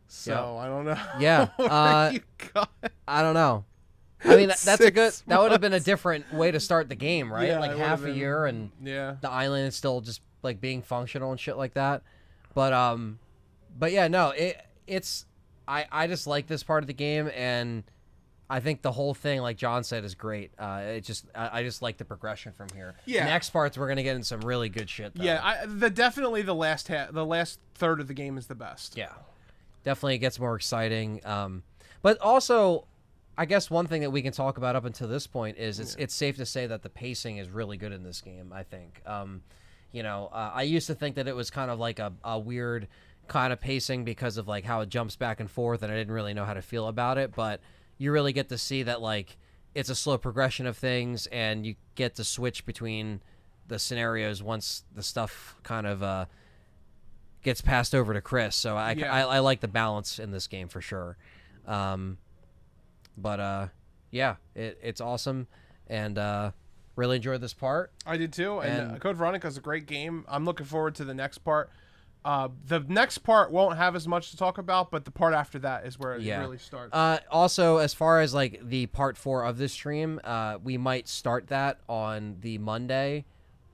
So Yep. I don't know. Yeah. Where you got it. I don't know. I mean, that's a 6 good. That would have been a months. different way to start the game, right? Yeah, Like it half would've a been- year, and Yeah. the island is still just like being functional and shit like that. But yeah, no, it's I just like this part of the game, and I think the whole thing, like John said, is great. I just like the progression from here. Yeah. Next parts, we're gonna get in some really good shit. Though. Yeah, definitely the last third of the game is the best. Yeah, definitely it gets more exciting. But also, I guess one thing that we can talk about up until this point is it's safe to say that the pacing is really good in this game. I think. I used to think that it was kind of like a weird kind of pacing because of like how it jumps back and forth, and I didn't really know how to feel about it. But you really get to see that like it's a slow progression of things, and you get to switch between the scenarios once the stuff kind of gets passed over to Chris. So I like the balance in this game for sure. Yeah, it's awesome, and really enjoyed this part. I did too, and Code Veronica is a great game. I'm looking forward to the next part. The next part won't have as much to talk about, but the part after that is where it really starts. Also, as far as like the part 4 of this stream, we might start that on the Monday,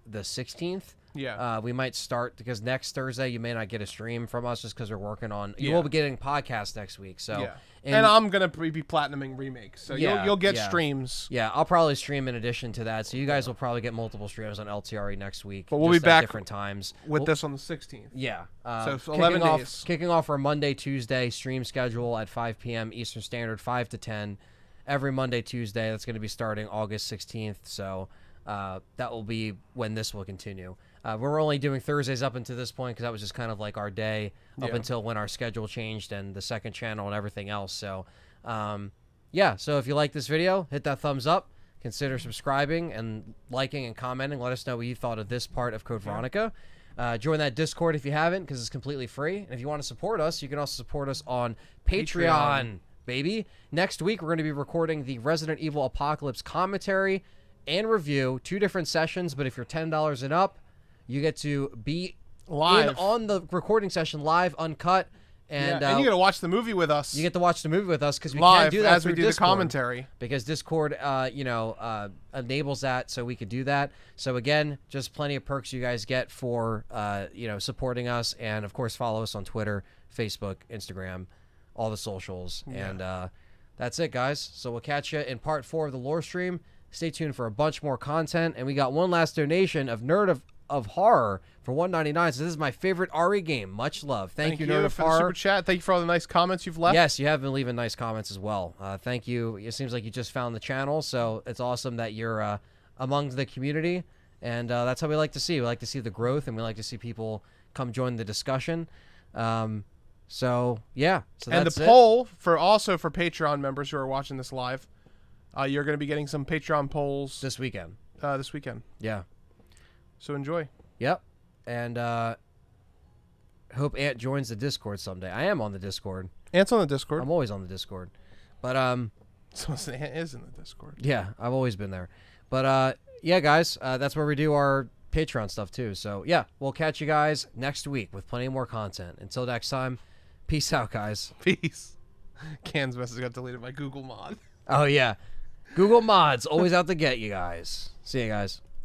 the 16th. Yeah. We might start because next Thursday you may not get a stream from us just because we're working on. You will be getting podcasts next week, so. Yeah. And I'm gonna be platinuming remakes, so you'll get streams. Yeah, I'll probably stream in addition to that, so you guys will probably get multiple streams on LTRE next week. But we'll just be at back different times with this on the 16th. Yeah. So it's 11 days. Kicking off our Monday, Tuesday stream schedule at 5 p.m. Eastern Standard, 5 to 10. Every Monday, Tuesday. That's going to be starting August 16th. So that will be when this will continue. We're only doing Thursdays up until this point because that was just kind of like our day up until when our schedule changed and the second channel and everything else. So, so if you like this video, hit that thumbs up. Consider subscribing and liking and commenting. Let us know what you thought of this part of Code Veronica. Join that Discord if you haven't, because it's completely free. And if you want to support us, you can also support us on Patreon, baby. Next week, we're going to be recording the Resident Evil Apocalypse commentary and review. 2 different sessions, but if you're $10 and up, you get to be Live on the recording session, live, uncut. And you get to watch the movie with us. You get to watch the movie with us because we live can't do that as we through do Discord, the commentary. because Discord, enables that, so we could do that. So again, just plenty of perks you guys get for supporting us, and of course follow us on Twitter, Facebook, Instagram, all the socials, and that's it, guys. So we'll catch you in part 4 of the lore stream. Stay tuned for a bunch more content, and we got one last donation of Nerd of Horror for $1.99. So this is my favorite RE game. Much love. Thank you, Nerd of for the Horror. super chat. Thank you for all the nice comments you've left. Yes, you have been leaving nice comments as well. Thank you. It seems like you just found the channel, so it's awesome that you're among the community, and that's how we like to see. We like to see the growth, and we like to see people come join the discussion. So and the poll for Patreon members who are watching this live, you're going to be getting some Patreon polls this weekend. Yeah. So enjoy. Yep. And hope Ant joins the Discord someday. I am on the Discord. Ant's on the Discord. I'm always on the Discord. But So Ant is in the Discord. yeah, I've always been there. But guys, that's where we do our Patreon stuff too. So yeah, we'll catch you guys next week with plenty more content. Until next time, peace out, guys. Peace. Can's message got deleted by Google Mod. Oh yeah, Google Mods always out to get you guys. See you guys.